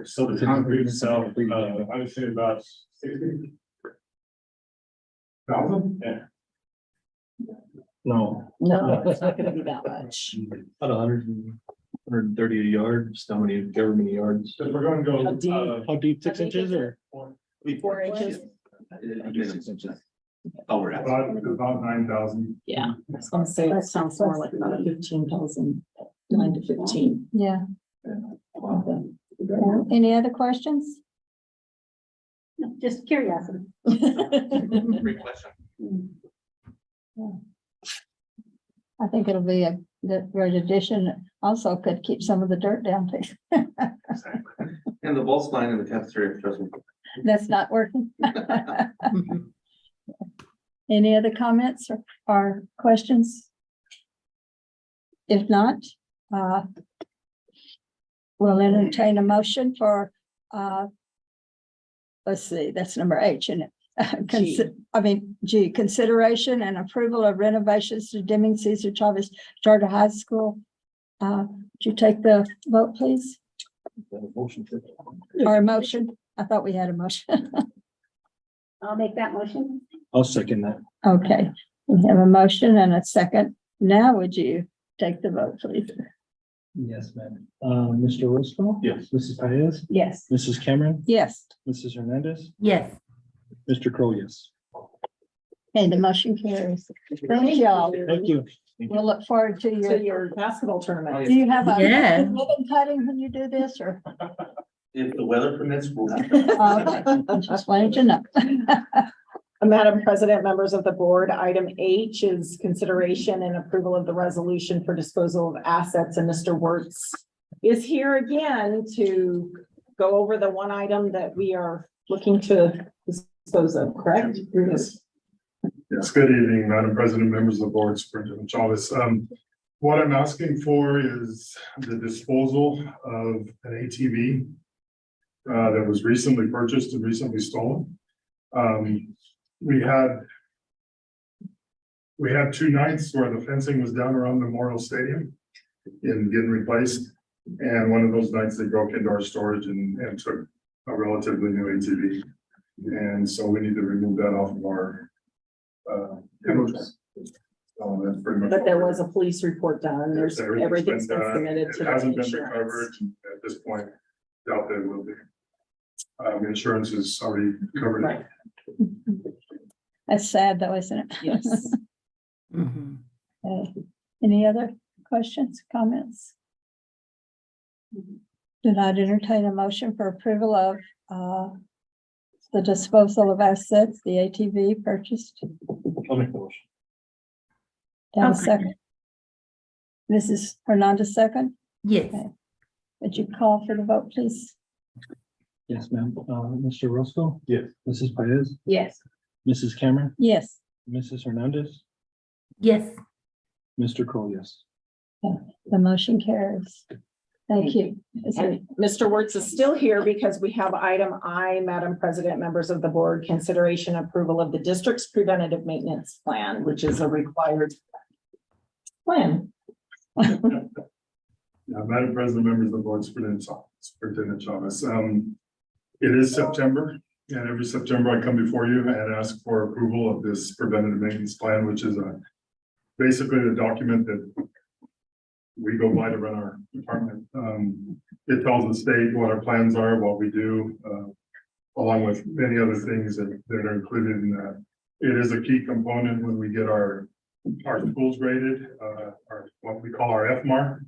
So the concrete itself, I would say about 60,000. Yeah. No. No, it's not gonna be that much. About 130 a yard, just how many, however many yards. So we're going to go. How deep? How deep, 6 inches or? 4 inches. 6 inches. Oh, we're at. About 9,000. Yeah, I was gonna say, that sounds more like about 15,000, 9 to 15. Yeah. Any other questions? No, just curiosity. Great question. I think it'll be a great addition. Also could keep some of the dirt down too. And the ball line in the cafeteria, trust me. That's not working. Any other comments or questions? If not, we'll entertain a motion for let's see, that's number H, isn't it? G. G, consideration and approval of renovations to Deming Cesar Chavez Charter High School. Would you take the vote, please? Or a motion? I thought we had a motion. I'll make that motion. I'll second that. Okay, we have a motion and a second. Now would you take the vote, please? Yes, ma'am. Mr. Roscoe? Yes. Mrs. Paez? Yes. Mrs. Cameron? Yes, Mrs. Hernandez? Yes. Mr. Crowe, yes. okay, the motion carries. Thank y'all. Thank you. We'll look forward to To your, your basketball tournament. do you have a Yeah. ribbon cutting when you do this or? If the weather permits, we'll. Okay, I just wanted to know. Madam President, members of the board, item H is consideration and approval of the resolution for disposal of assets, and Mr. Wertz is here again to go over the one item that we are looking to dispose of, correct? Yes. Yes, good evening, Madam President, members of the board, Superintendent Chavez. What I'm asking for is the disposal of an ATV that was recently purchased and recently stolen. We had 2 nights where the fencing was down around Memorial Stadium and getting replaced. And one of those nights they broke into our storage and took a relatively new ATV. And so we need to remove that off of our inventory. So that's pretty much. But there was a police report done. There's, everything's been submitted to It the hasn't been insurance. recovered at this point. Doubt that it will be. Insurance is already covered. Right. That's sad though, isn't it? Yes. Mhm. Okay. Any other questions, comments? Did I entertain a motion for approval of the disposal of assets, the ATV purchased? I'll make the motion. Have a Okay. second. Mrs. Hernandez, second. Yes. Okay. Would you call for the vote, please? Yes, ma'am. Mr. Roscoe? Yes. Mrs. Paez? Yes. Mrs. Cameron? Yes, Mrs. Hernandez? Yes. Mr. Crowe, yes. the motion carries. Thank you. Is there- And Mr. Wertz is still here because we have item I, Madam President, members of the board, consideration approval of the district's preventative maintenance plan, which is a required plan. Madam President, members of the board, Superintendent Chavez. It is September, and every September I come before you and ask for approval of this preventative maintenance plan, which is basically the document that we go by to run our department. It tells the state what our plans are, what we do, along with many other things that are included in that. It is a key component when we get our schools graded, our what we call our F mark.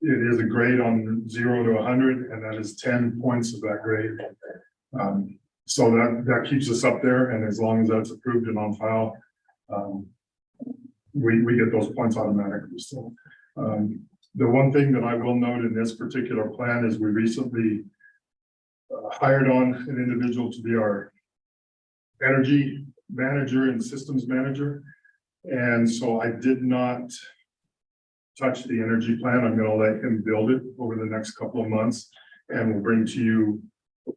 It is a grade on 0 to 100, and that is 10 points of that grade. So that keeps us up there, and as long as that's approved and on file, we get those points automatically. So the one thing that I will note in this particular plan is we recently hired on an individual to be our energy manager and systems manager. And so I did not touch the energy plan. I'm going to let him build it over the next couple of months, and we'll bring to you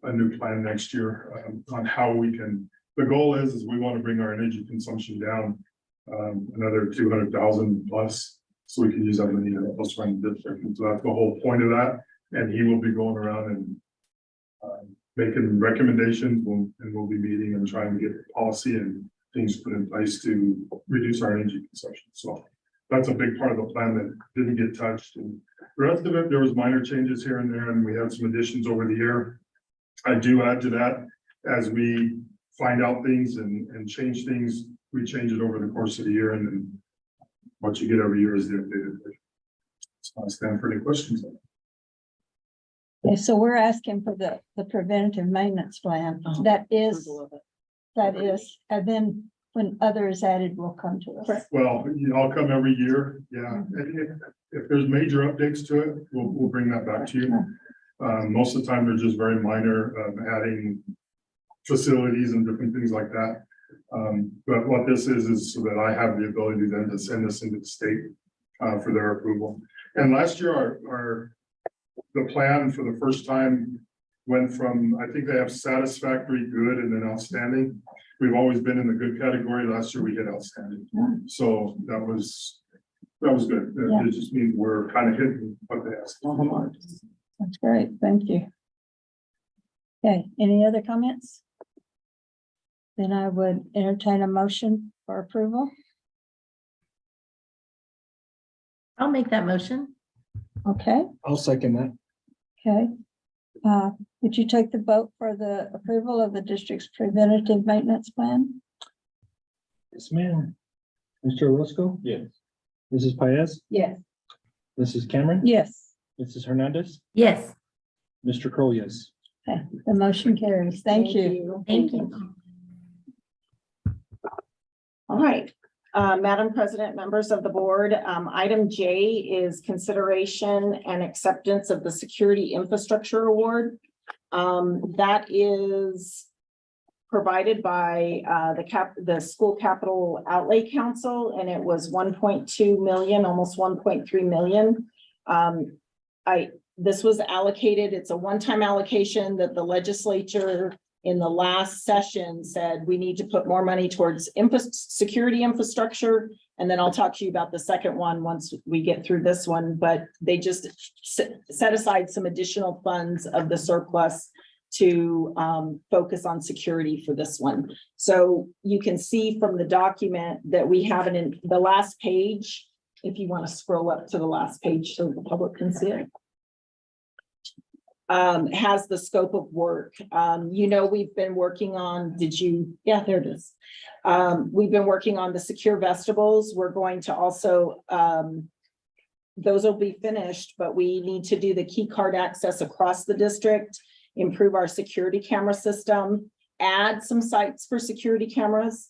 a new plan next year on how we can. The goal is we want to bring our energy consumption down another 200,000 plus, so we can use that money to help us run the district. And so that's the whole point of that. And he will be going around and making recommendations, and we'll be meeting and trying to get policy and things put in place to reduce our energy consumption. So that's a big part of the plan that didn't get touched. And the rest of it, there was minor changes here and there, and we had some additions over the year. I do add to that as we find out things and change things, we change it over the course of the year, and then what you get every year is the updated version. So I stand for any questions. Okay, so we're asking for the preventive maintenance plan. That is, and then when other is added, will come to us. Well, I'll come every year, yeah. And if there's major updates to it, we'll bring that back to you. Most of the time, they're just very minor, adding facilities and different things like that. But what this is so that I have the ability then to send this into the state for their approval. And last year, our the plan for the first time went from, I think they have satisfactory, good, and then outstanding. We've always been in the good category. Last year we hit outstanding. So that was good. It just means we're kind of hitting what they asked. That's great. Thank you. Okay, any other comments? Then I would entertain a motion for approval. I'll make that motion. Okay, I'll second that. okay. Would you take the vote for the approval of the district's preventative maintenance plan? Yes, ma'am. Mr. Orozco? Yes. Mrs. Paez? Yes. Mrs. Cameron? Yes, Mrs. Hernandez? Yes, Mr. Kroll, yes. okay, the motion carries. Thank you. thank you. All right, Madam President, members of the board, item J is consideration and acceptance of the Security Infrastructure Award. That is provided by the School Capital Outlay Council, and it was 1.2 million, almost 1.3 million. This was allocated, it's a one-time allocation that the legislature in the last session said we need to put more money towards security infrastructure. And then I'll talk to you about the second one once we get through this one, but they just set aside some additional funds of the surplus to focus on security for this one. So you can see from the document that we have it in the last page, if you want to scroll up to the last page so the public can see it. Has the scope of work. We've been working on, yeah, there it is. We've been working on the secure vestibules. We're going to also, those will be finished, but we need to do the key card access across the district, improve our security camera system, add some sites for security cameras,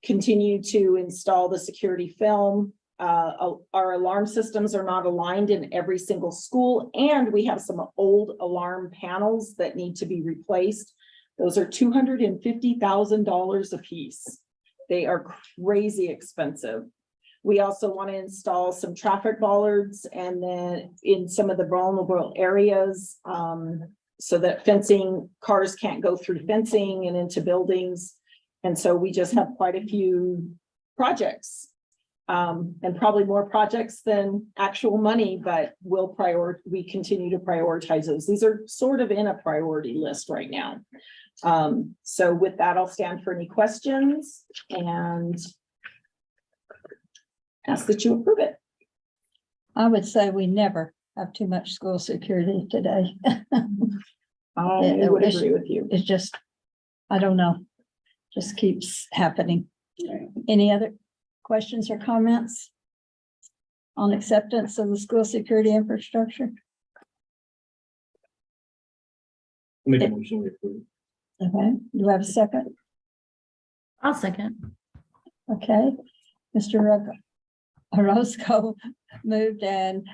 continue to install the security film. Our alarm systems are not aligned in every single school, and we have some old alarm panels that need to be replaced. Those are $250,000 a piece. They are crazy expensive. We also want to install some traffic bollards and then in some of the vulnerable areas so that cars can't go through fencing and into buildings. And so we just have quite a few projects. And probably more projects than actual money, but we continue to prioritize those. These are sort of in a priority list right now. So with that, I'll stand for any questions and ask that you approve it. I would say we never have too much school security today. I would agree with you. It's just, I don't know, just keeps happening. Any other questions or comments on acceptance of the school security infrastructure? Make a motion to approve. Okay, do I have a second? I'll second. Okay, Mr. Orozco moved and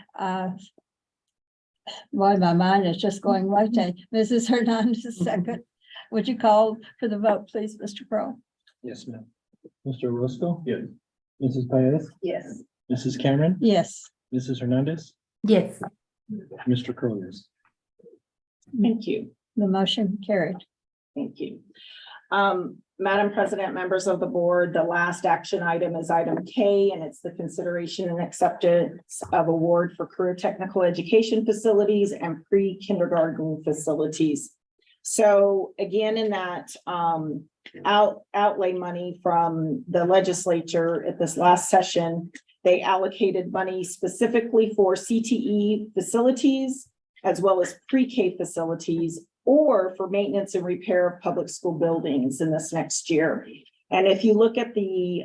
why my mind is just going right there. Mrs. Hernandez second. Would you call for the vote, please, Mr. Crowe? Yes, ma'am. Mr. Orozco? Yes. Mrs. Paez? Yes. Mrs. Cameron? Yes. Mrs. Hernandez? Yes, Mr. Kroll, yes. Thank you. The motion carried. Thank you. Madam President, members of the board, the last action item is item K, and it's the consideration and acceptance of award for career technical education facilities and pre-kindergarten facilities. So again, in that outlay money from the legislature at this last session, they allocated money specifically for CTE facilities as well as pre-K facilities or for maintenance and repair of public school buildings in this next year. And if you look at the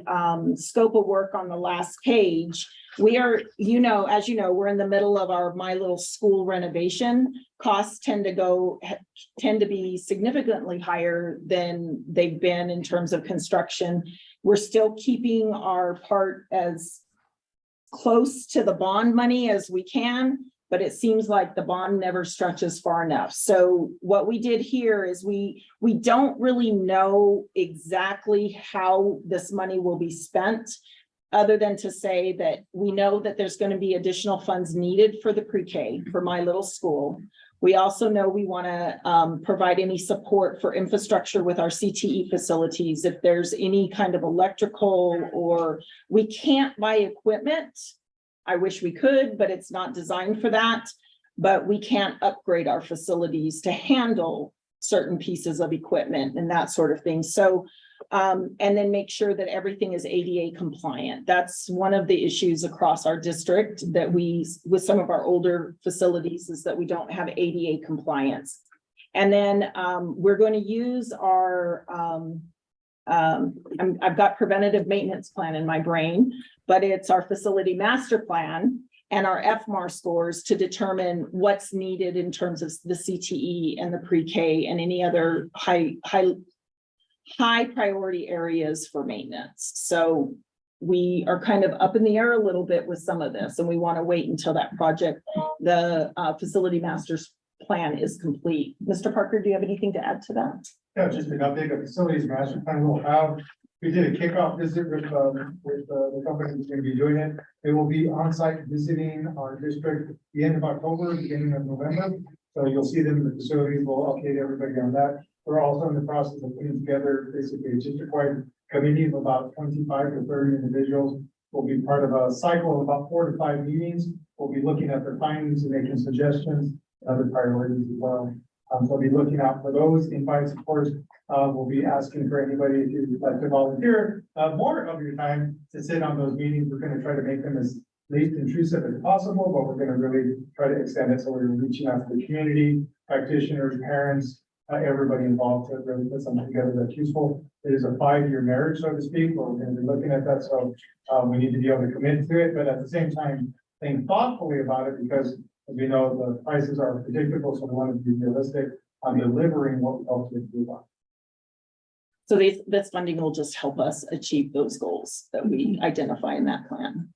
scope of work on the last page, we are, as you know, we're in the middle of our My Little School renovation. Costs tend to be significantly higher than they've been in terms of construction. We're still keeping our part as close to the bond money as we can, but it seems like the bond never stretches far enough. So what we did here is we don't really know exactly how this money will be spent. other than to say that we know that there's going to be additional funds needed for the pre-K for my little school. We also know we want to provide any support for infrastructure with our CTE facilities. If there's any kind of electrical, or we can't buy equipment. I wish we could, but it's not designed for that. But we can't upgrade our facilities to handle certain pieces of equipment and that sort of thing. So, and then make sure that everything is ADA compliant. That's one of the issues across our district that we, with some of our older facilities, is that we don't have ADA compliance. And then we're going to use our, I've got preventative maintenance plan in my brain, but it's our facility master plan and our FMAR scores to determine what's needed in terms of the CTE and the pre-K and any other high priority areas for maintenance. So we are kind of up in the air a little bit with some of this, and we want to wait until that project, the facility master's plan, is complete. Mr. Parker, do you have anything to add to that? Yeah, just an update of facilities master plan. We did a kickoff visit with the company that's going to be doing it. They will be on site visiting our district the end of October, beginning of November. So you'll see them in the facilities. We'll update everybody on that. We're also in the process of putting together basically a district-wide committee of about 25 to 30 individuals. Will be part of a cycle of about 4 to 5 meetings. We'll be looking at their findings and making suggestions, other priorities as well. So we'll be looking out for those invites, of course. We'll be asking for anybody who'd like to volunteer more of your time to sit on those meetings. We're going to try to make them as least intrusive as possible, but we're going to really try to extend it. So we're reaching out to the community, practitioners, parents, everybody involved to really put something together that's useful. It is a 5-year marriage, so to speak, but we're going to be looking at that. So we need to be able to commit to it, but at the same time, think thoughtfully about it, because as we know, the prices are predictable. So we want to be realistic on delivering what we hope to do on. So this funding will just help us achieve those goals that we identify in that plan.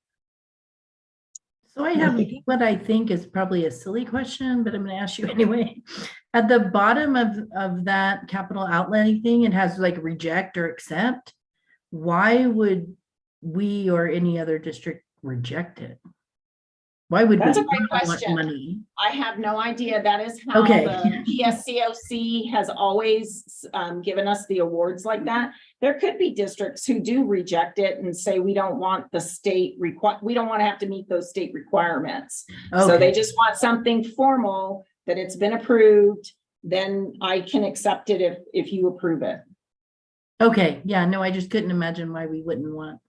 So I have what I think is probably a silly question, but I'm going to ask you anyway. At the bottom of that capital outlay thing, it has like reject or accept. Why would we or any other district reject it? Why would That's we a great not want question. money? I have no idea. That is how Okay. the PSCOC has always given us the awards like that. There could be districts who do reject it and say, we don't want the state we don't want to have to meet those state requirements. So Okay. they just want something formal that it's been approved. Then I can accept it if you approve it. Okay, yeah, no, I just couldn't imagine why we wouldn't want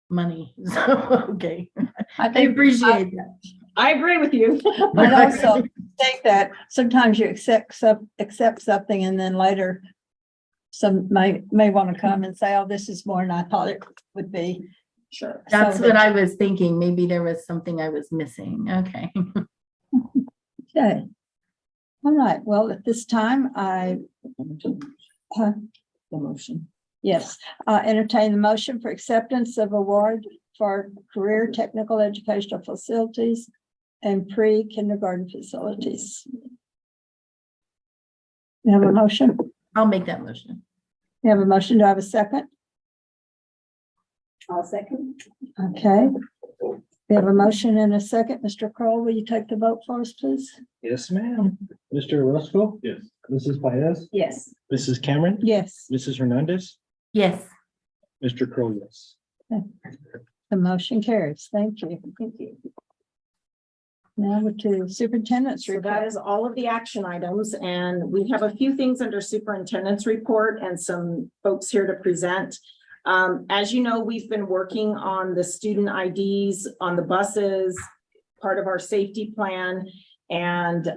money. So, okay, I appreciate that. I agree with you. I'd also think that sometimes you accept something and then later some may want to come and say, oh, this is more than I thought it would be. Sure. That's So what that- I was thinking. Maybe there was something I was missing. Okay. Okay. All right, well, at this time, The motion. yes, entertain the motion for acceptance of award for career technical educational facilities and pre-kindergarten facilities. You have a motion? I'll make that motion. You have a motion. Do I have a second? I'll second. Okay. We have a motion and a second. Mr. Kroll, will you take the vote for us, please? Yes, ma'am. Mr. Orozco? Yes. Mrs. Paez? Yes. Mrs. Cameron? Yes, Mrs. Hernandez? Yes. Mr. Crowe, yes. the motion carries. Thank you. Thank you. Now to superintendent's So that report. is all of the action items, and we have a few things under superintendent's report and some folks here to present. As you know, we've been working on the student IDs on the buses, part of our safety plan, and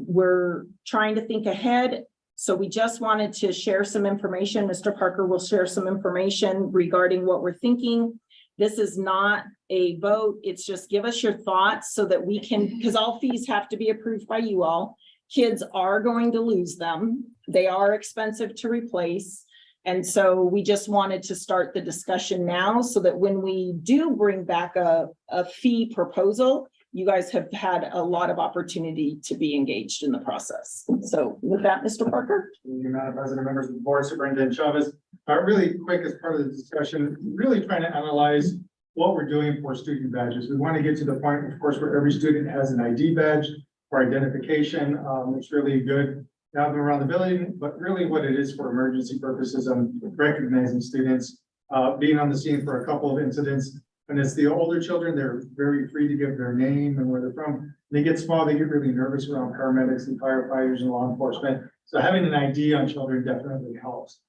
we're trying to think ahead. So we just wanted to share some information. Mr. Parker will share some information regarding what we're thinking. This is not a vote. It's just give us your thoughts so that we can, because all fees have to be approved by you all. Kids are going to lose them. They are expensive to replace. And so we just wanted to start the discussion now so that when we do bring back a fee proposal, you guys have had a lot of opportunity to be engaged in the process. So with that, Mr. Parker. Madam President, members of the board, Superintendent Chavez, really quick as part of the discussion, really trying to analyze what we're doing for student badges. We want to get to the point, of course, where every student has an ID badge for identification. It's really good to have them around the building, but really what it is for emergency purposes on recognizing students, being on the scene for a couple of incidents. And it's the older children, they're very free to give their name and where they're from. They get small, they get really nervous around paramedics and firefighters and law enforcement. So having an ID on children definitely helps.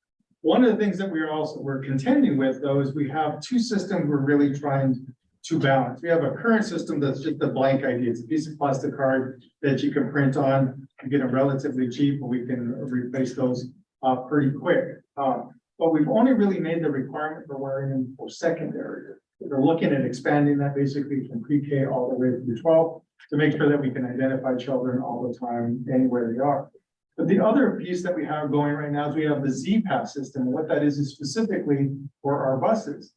One of the things that we're contending with though, is we have two systems we're really trying to balance. We have a current system that's just a blank ID. It's a piece of plastic card that you can print on and get them relatively cheap, but we can replace those pretty quick. But we've only really made the requirement for wearing them for secondary. We're looking at expanding that basically from pre-K all the way through 12 to make sure that we can identify children all the time anywhere they are. But the other piece that we have going right now is we have the Z-Pass system. And what that is specifically for our buses.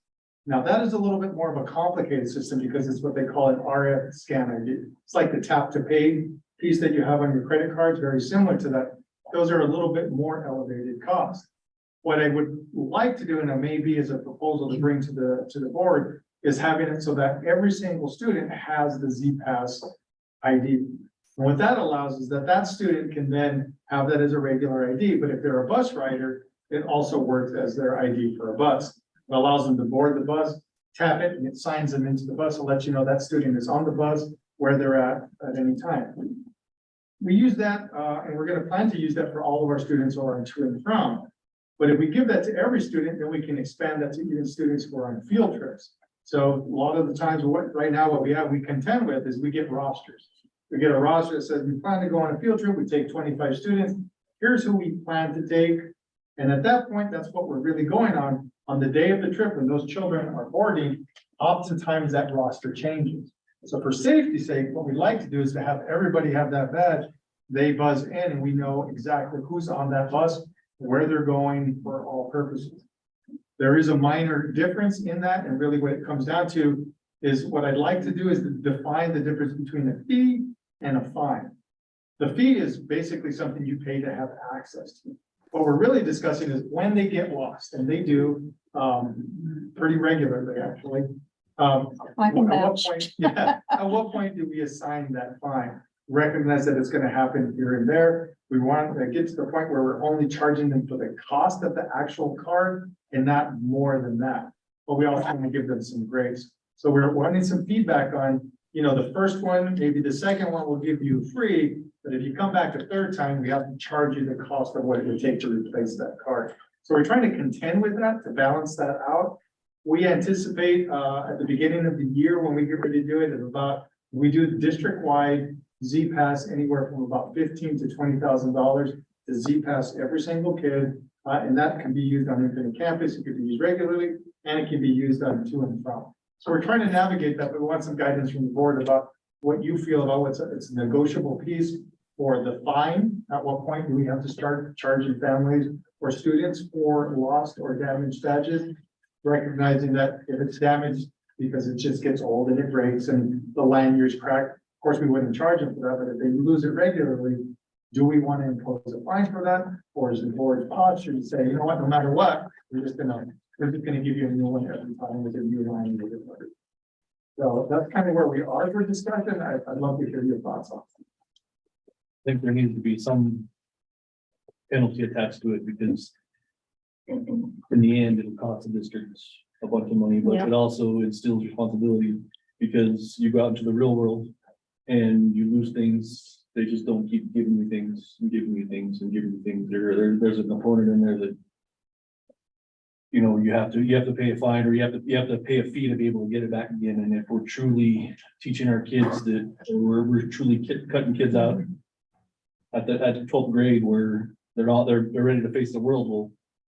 Now that is a little bit more of a complicated system because it's what they call an RF scan ID. It's like the tap to pay piece that you have on your credit cards, very similar to that. Those are a little bit more elevated cost. What I would like to do, and it may be as a proposal to bring to the board, is having it so that every single student has the Z-Pass ID. And what that allows is that student can then have that as a regular ID, but if they're a bus rider, it also works as their ID for a bus. It allows them to board the bus, tap it, and it signs them into the bus and lets you know that student is on the bus where they're at any time. We use that, and we're going to plan to use that for all of our students who are on to and from. But if we give that to every student, then we can expand that to even students who are on field trips. So a lot of the times, right now, what we contend with is we get rosters. We get a roster that says we plan to go on a field trip, we take 25 students, here's who we plan to take. And at that point, that's what we're really going on the day of the trip, when those children are boarding, oftentimes that roster changes. So for safety's sake, what we like to do is to have everybody have that badge, they buzz in and we know exactly who's on that bus, where they're going for all purposes. There is a minor difference in that, and really what it comes down to is what I'd like to do is to define the difference between a fee and a fine. The fee is basically something you pay to have access to. What we're really discussing is when they get lost, and they do pretty regularly, actually. I can vouch. At what point do we assign that fine? Recognize that it's gonna happen here and there. We want to get to the point where we're only charging them for the cost of the actual card and not more than that. But we also want to give them some grace. So we're wanting some feedback on, the first one, maybe the second one will give you free, but if you come back a third time, we have to charge you the cost of what it would take to replace that card. So we're trying to contend with that to balance that out. We anticipate at the beginning of the year when we get ready to do it, we do district-wide Z-Pass anywhere from about $15,000 to $20,000 to Z-Pass every single kid. And that can be used on Infinite Campus, it could be used regularly, and it can be used on to and from. So we're trying to navigate that, but we want some guidance from the board about what you feel about it's a negotiable piece for the fine. At what point do we have to start charging families or students for lost or damaged badges? Recognizing that if it's damaged because it just gets old and it breaks and the lanyard's cracked, of course, we wouldn't charge them for that, but if they lose it regularly, do we want to impose a fine for that? Or is the board's posture to say, you know what, no matter what, we're just gonna give you a new one every time with a new line. So that's kind of where we are for discussion. I'd love to hear your thoughts on it. I think there needs to be some penalty attached to it because in the end, it'll cost the district a bunch of money, but it also instills responsibility because you go out into the real world and you lose things. They just don't keep giving you things and giving you things and giving you things. There's a component in there that you have to pay a fine or you have to pay a fee to be able to get it back again. And if we're truly teaching our kids that we're truly cutting kids out at the 12th grade where they're ready to face the world. Well,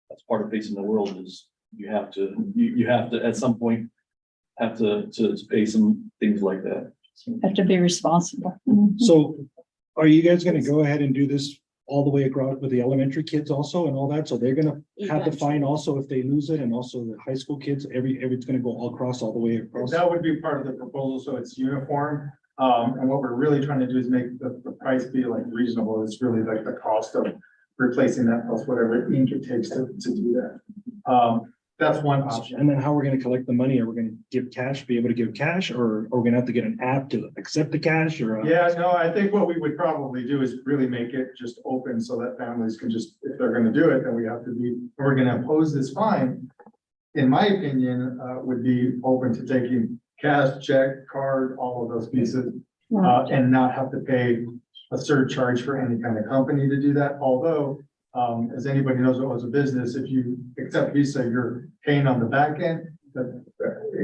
that's part of facing the world is you have to at some point have to pay some things like that. Have to be responsible. So are you guys gonna go ahead and do this all the way across with the elementary kids also and all that? So they're gonna have the fine also if they lose it, and also the high school kids, it's gonna go all the way across? That would be part of the proposal, so it's uniform. And what we're really trying to do is make the price be like reasonable. It's really like the cost of replacing that plus whatever ink it takes to do that. That's one option. And then how we're gonna collect the money? Are we gonna give cash, be able to give cash, or are we gonna have to get an app to accept the cash or? Yeah, no, I think what we would probably do is really make it just open so that families can just, if they're gonna do it, then we have to be, we're gonna impose this fine. In my opinion, would be open to taking cash, check, card, all of those pieces. And not have to pay a surcharge for any kind of company to do that, although, as anybody knows, what was a business, if you accept Visa, you're paying on the back end. But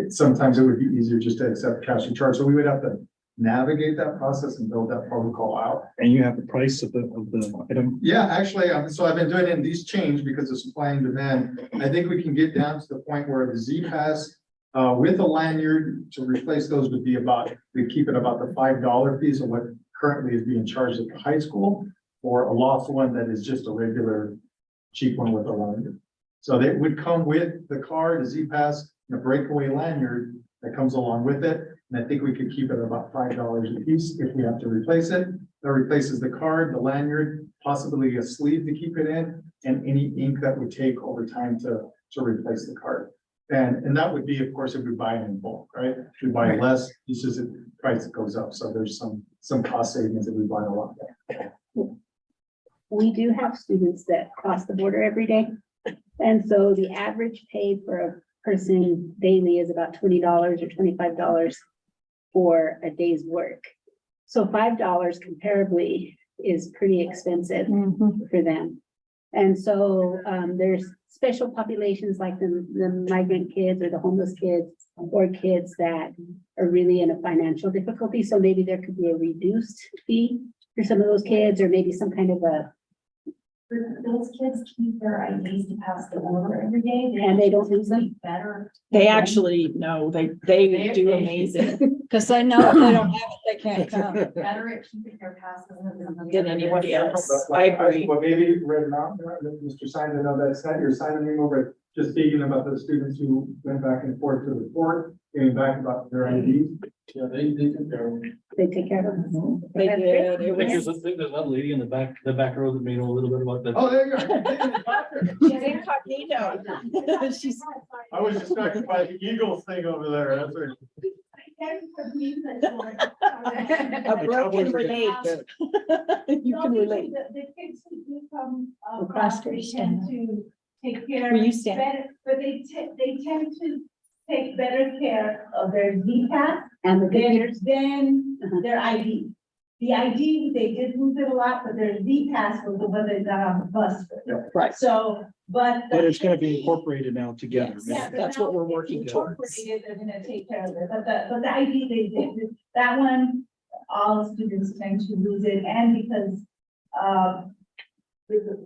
sometimes it would be easier just to accept cash and charge, so we would have to navigate that process and build that protocol out. And you have the price of the item? Yeah, actually, so I've been doing it in these change because of supply and demand. I think we can get down to the point where the Z Pass with a lanyard to replace those would be about, we keep it about the $5 fees of what currently is being charged at the high school, or a lost one that is just a regular cheap one with a lanyard. So they would come with the card, a Z Pass, and a breakaway lanyard that comes along with it. And I think we could keep it about $5 a piece if we have to replace it. That replaces the card, the lanyard, possibly a sleeve to keep it in, and any ink that would take over time to replace the card. And that would be, of course, if we buy it in bulk, right? If we buy less, this is the price that goes up. So there's some cost savings if we buy a lot. We do have students that cross the border every day. And so the average paid for a person daily is about $20 or $25 for a day's work. So $5 comparably is pretty expensive for them. And so there's special populations like the migrant kids or the homeless kids or kids that are really in a financial difficulty. So maybe there could be a reduced fee for some of those kids, or maybe some kind of a. Those kids keep their IDs to pass the border every day. And they don't lose them? Better. They actually, no, they do amazing Because I know if they don't have it, they can't come. Better at keeping their passes than anybody else. I agree. Well, maybe read not, Mr. Simon, I know that's not your signing over, just speaking about the students who went back and forth to the court, getting back about their IDs. Yeah, they took care of them. They take care of them. They That's did. great. It There's was, another lady in the back row that may know a little bit about that. Oh, there you are. she's incognito. She's, I was distracted by the Eagles thing over there. That's what. a broken relate. You can relate. The kids who do come Across across, they the tend to take care Will you stand? better, but they tend to take better care of their DPS And the computers. than their ID. The ID, they did move it a lot, but their DPS was the one that got on the bus. Right. So, but. But it's gonna be incorporated now together. Yeah, That's what we're working towards. They're gonna take care of it, but the ID they did, that one, all students tend to lose it, and because, it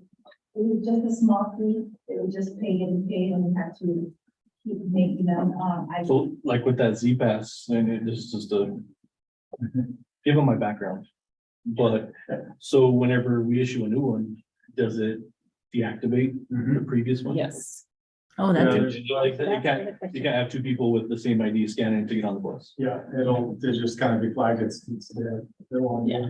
was just a small fee, they would just pay and we had to keep making them, So like with that Z Pass, and this is just a, give them my background. But, so whenever we issue a new one, does it deactivate the previous one? Yes. Oh, that's, Like, you can't have two people with the same ID scanning to get on the bus. Yeah, it'll just kind of be flagged. It's there. They're on. Yeah.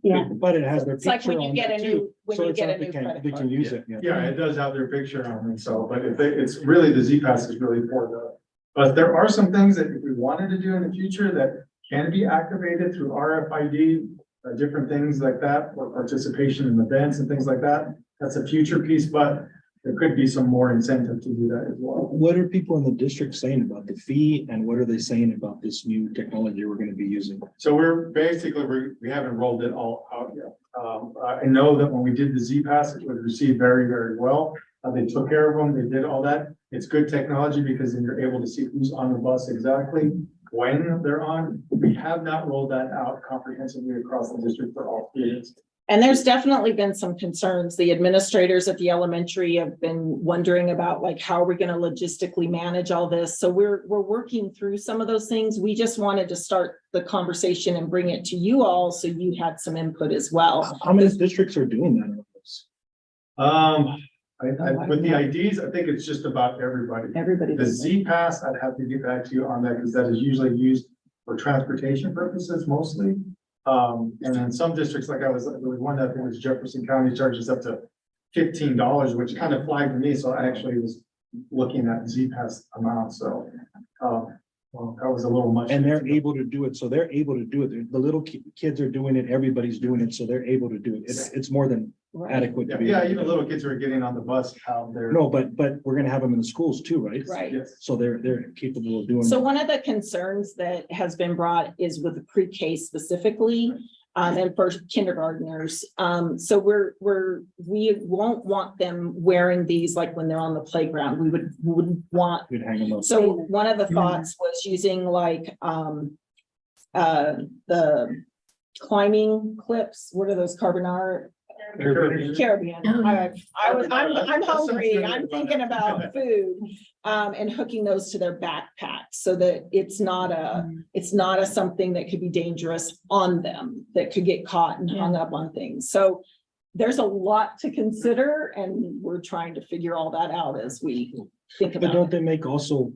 Yeah. But it has their It's like picture when you on get there a new, too. when So you it's get a like new they can, credit they can card. use it. Yeah, it does have their picture on it, so, but if it's really, the Z Pass is really for the. But there are some things that if we wanted to do in the future that can be activated through RFID, different things like that, or participation in events and things like that. That's a future piece, but there could be some more incentive to do that as well. What are people in the district saying about the fee, and what are they saying about this new technology we're gonna be using? So we're basically, we haven't rolled it all out yet. I know that when we did the Z Pass, it was received very, very well. They took care of them, they did all that. It's good technology because then you're able to see who's on the bus exactly, when they're on. We have not rolled that out comprehensively across the district for all students. And there's definitely been some concerns. The administrators at the elementary have been wondering about like, how are we going to logistically manage all this? So we're working through some of those things. We just wanted to start the conversation and bring it to you all so you had some input as well. How many districts are doing that? With the IDs, I think it's just about everybody. Everybody. The Z Pass, I'd have to get back to you on that because that is usually used for transportation purposes mostly. And then some districts, like there was one that I think was Jefferson County charges up to $15, which kind of flagged me. So I actually was looking at Z-Pass amount, so, well, that was a little much. And they're able to do it, so they're able to do it. The little kids are doing it, everybody's doing it, so they're able to do it. It's more than adequate to be. Yeah, able to even do it. little kids who are getting on the bus out there. No, but we're gonna have them in the schools too, right? Right. Yes. So they're capable of doing. So one of the concerns that has been brought is with the pre-K specifically, and for kindergartners. So we won't want them wearing these like when they're on the playground. We wouldn't want. We'd hang them up. So one of the thoughts was using like, the climbing clips. What are those, carbonara? Caribbean. I'm hungry. I'm thinking about food. And hooking those to their backpacks so that it's not a something that could be dangerous on them, that could get caught and hung up on things. So there's a lot to consider, and we're trying to figure all that out as we think But about don't it. they make also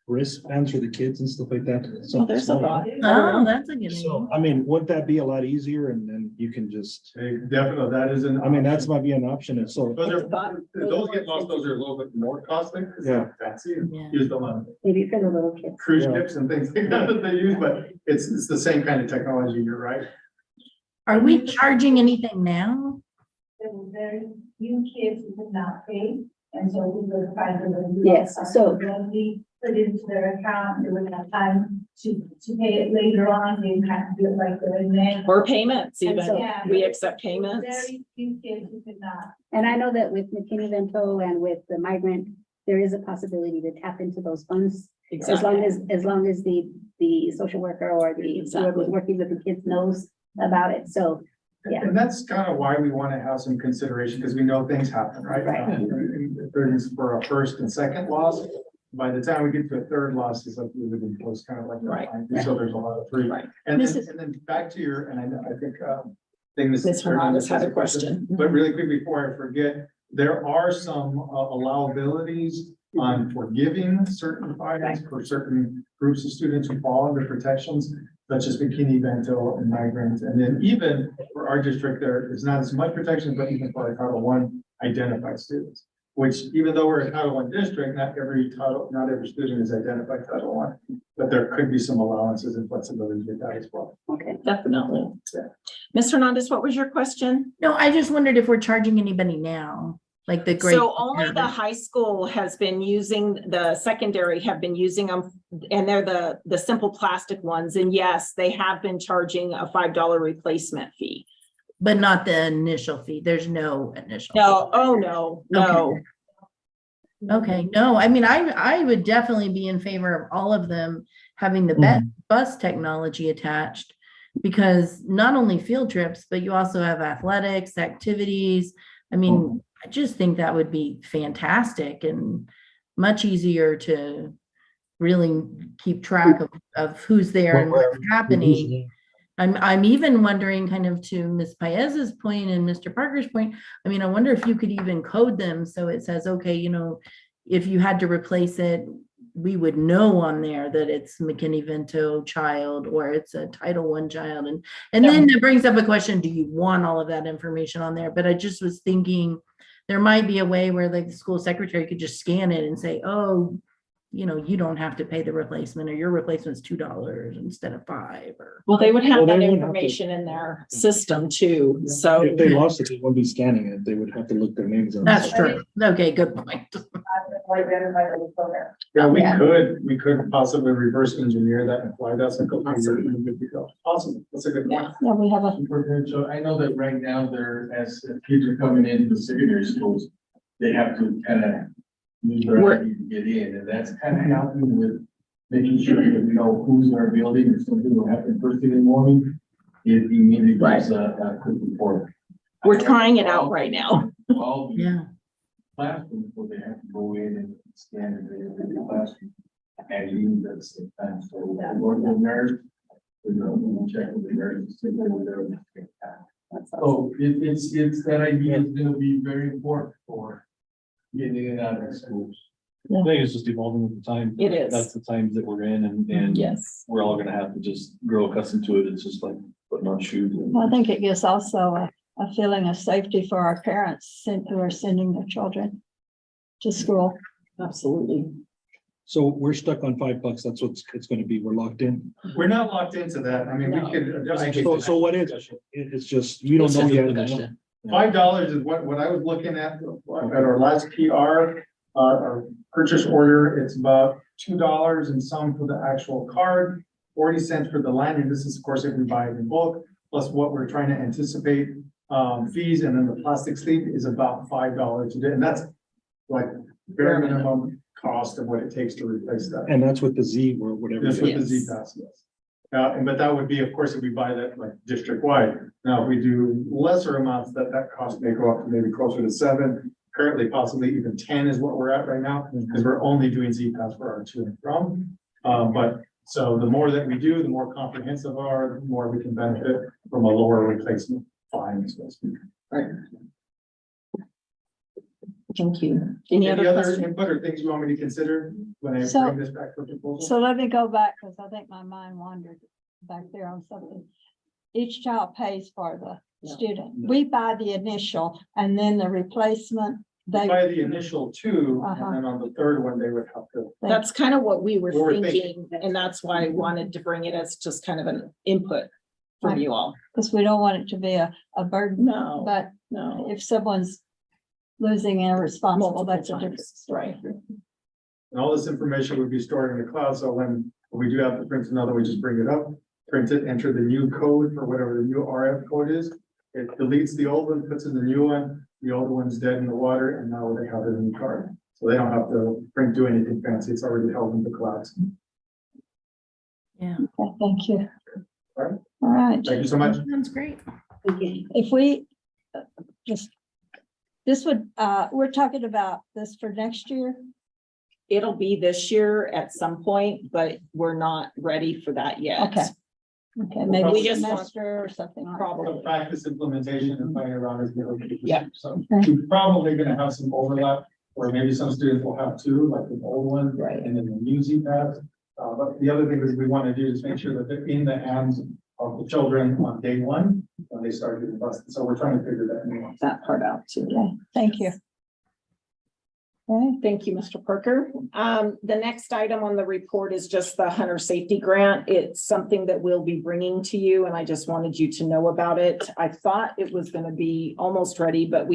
wristbands for the kids and stuff like that? Oh, there's a lot. Oh, that's a good So, idea. I mean, wouldn't that be a lot easier and then you can just, Definitely, that is an. I mean, that's might be an option. And so, Those get lost, those are a little bit more costly. 'Cause they're Fancy, and Yeah. use them on Maybe for the little kids. cruise Yeah. ships and things like that they use, but it's the same kind of technology, you're right. Are we charging anything now? There were very few kids who could not pay, and so we were finding them. Yes, so- When we put it into their account, they would have time to pay it later on, they didn't have to do it right there and then. Or payments And even. so- We accept payments. Very few kids who could not. And I know that with McKinney-Vento and with the migrant, there is a possibility to tap into those funds. As long as the social worker or the whoever's working with the kids knows about it. So, yeah. And that's kind of why we want to have some consideration, because we know things happen, right? Right. If there's for a first and second loss, by the time we get to a third loss, it's like we would be close, kind of like. Right. So there's a lot of free. Right. And then back to your, and I think, Ms. Hernandez had a question. But really quick, before I forget, there are some allowabilities on forgiving certain fines for certain groups of students who fall under protections, such as McKinney-Vento and migrants. And then even for our district, there is not as much protection, but even for our Title I identified students, which even though we're a Title I district, not every student is identified Title I, but there could be some allowances and flexibility with that as well. okay. Definitely. Yeah. Ms. Hernandez, what was your question? No, I just wondered if we're charging anybody now, like the grade. So only the high school has been using, the secondary have been using them, and they're the simple plastic ones. And yes, they have been charging a $5 replacement fee. But not the initial fee. There's no initial. No, oh, no, no. Okay, no, I mean, I would definitely be in favor of all of them having the bus technology attached. Because not only field trips, but you also have athletics, activities. I mean, I just think that would be fantastic and much easier to really keep track of who's there and what's happening. I'm even wondering, kind of to Ms. Paez's point and Mr. Parker's point, I mean, I wonder if you could even code them so it says, okay, you know, if you had to replace it, we would know on there that it's McKinney-Vento child or it's a Title I child. And then it brings up a question, do you want all of that information on there? But I just was thinking there might be a way where like the school secretary could just scan it and say, oh, you know, you don't have to pay the replacement, or your replacement's $2 instead of $5. Or Well, they would have Well, that they wouldn't have to- information in their system too, so. if they lost it, they wouldn't be scanning it. They would have to look their names up. that's true. Okay, good point. Yeah, we could possibly reverse engineer that and fly that. Awesome, that's a good point. Yeah, we have a, So I know that right now there, as kids are coming into the secondary schools, they have to kind of use their ID to get in, and that's kind of helping with making sure that we know who's in our building, if something will happen first thing in the morning, it immediately gives a quick report. we're trying it out right now. All the Yeah. classrooms where they have to go in and scan it in the classroom and leave at the same time, so we're the nurse, we'll check with the nurse, see whether they're. So it's that idea is gonna be very important for getting in and out of the schools. I think it's just evolving with the time. It is. That's the times that we're in, and Yes. we're all gonna have to just grow accustomed to it. It's just like putting on shoes. I think it gives also a feeling of safety for our parents who are sending their children to school. Absolutely. So we're stuck on $5. That's what it's gonna be. We're locked in. We're not locked into that. I mean, we No. could adjust. So what is it? It's just, you don't know yet. $5 is what I was looking at our last PR, our purchase order. It's about $2 and some for the actual card, 40 cents for the line. And this is, of course, if we buy it in bulk, plus what we're trying to anticipate fees. And then the plastic sleeve is about $5 a day. And that's like bare minimum cost of what it takes to replace that. And that's with the Z or whatever. That's with the Yes. Z Pass, yes. But that would be, of course, if we buy that like district wide. Now, if we do lesser amounts, that cost may go up to maybe closer to 7. Currently, possibly even 10 is what we're at right now, because we're only doing Z Pass for our to and from. But so the more that we do, the more comprehensive are, the more we can benefit from a lower replacement fine, so to speak. Right. Thank you. Any Any other other questions? input or things you want me to consider when I So- bring this back for proposal? So let me go back, because I think my mind wandered back there on something. Each child pays for the student. We buy the initial and then the replacement, We they. buy the initial 2, Uh-huh. and then on the third one, they would have to. That's kind of what we were What we're thinking, and that's why I wanted to bring it as just kind of an input from you all. Because we don't want it to be a burden, No, but no. if someone's losing and responsible, Multiple that's a times, difference. right. And all this information would be stored in the cloud, so when we do have to print another, we just bring it up, print it, enter the new code for whatever the new RF code is. It deletes the old one, puts in the new one, the old one's dead in the water, and now they have a new card. So they don't have to do anything fancy, it's already held in the cloud. Yeah, Okay, thank you. All right. All right, Thank you so much. sounds great. if we just, this would, we're talking about this for next year. It'll be this year at some point, but we're not ready for that yet. Okay. Okay, maybe We a just want- semester or something. like that. Probably. Practice implementation and playing around is the. Yeah. So we're probably gonna have some overlap, where maybe some students will have 2, like the old one. Right. And then the new Z pass. But the other thing is we want to do is make sure that they're in the hands of the children on day 1 when they start getting busted. So we're trying to figure that out. That part out too. Okay, thank you. Okay, Thank you, Mr. Parker. The next item on the report is just the hunter safety grant. It's something that we'll be bringing to you, and I just wanted you to know about it. I thought it was going to be almost ready, but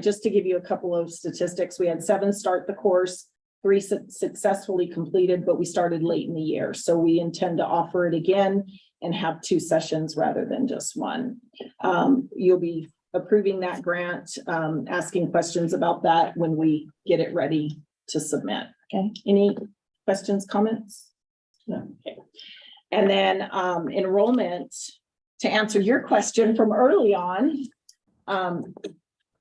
just to give you a couple of statistics, we had 7 start the course, 3 successfully completed, but we started late in the year. So we intend to offer it again and have 2 sessions rather than just 1. You'll be approving that grant, asking questions about that when we get it ready to submit. Okay. Any questions, comments? No. Okay. And then enrollment, to answer your question from early on.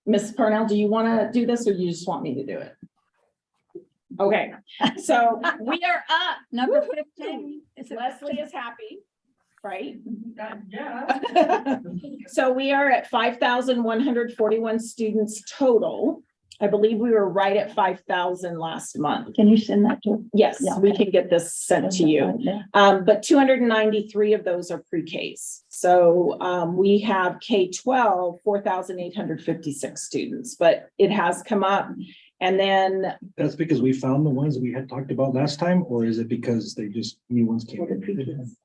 Ms. Parnell, do you want to do this or you just want me to do it? Okay, so we are up. number 15. Leslie is happy, right? Yeah. So we are at 5,141 students total. I believe we were right at 5,000 last month. Can you send that to? Yes, Yeah, we okay. can get this sent to you. Yeah. But 293 of those are pre-Ks. So we have K-12, 4,856 students, but it has come up. And then That's because we found the ones we had talked about last time, or is it because they just, new ones came in?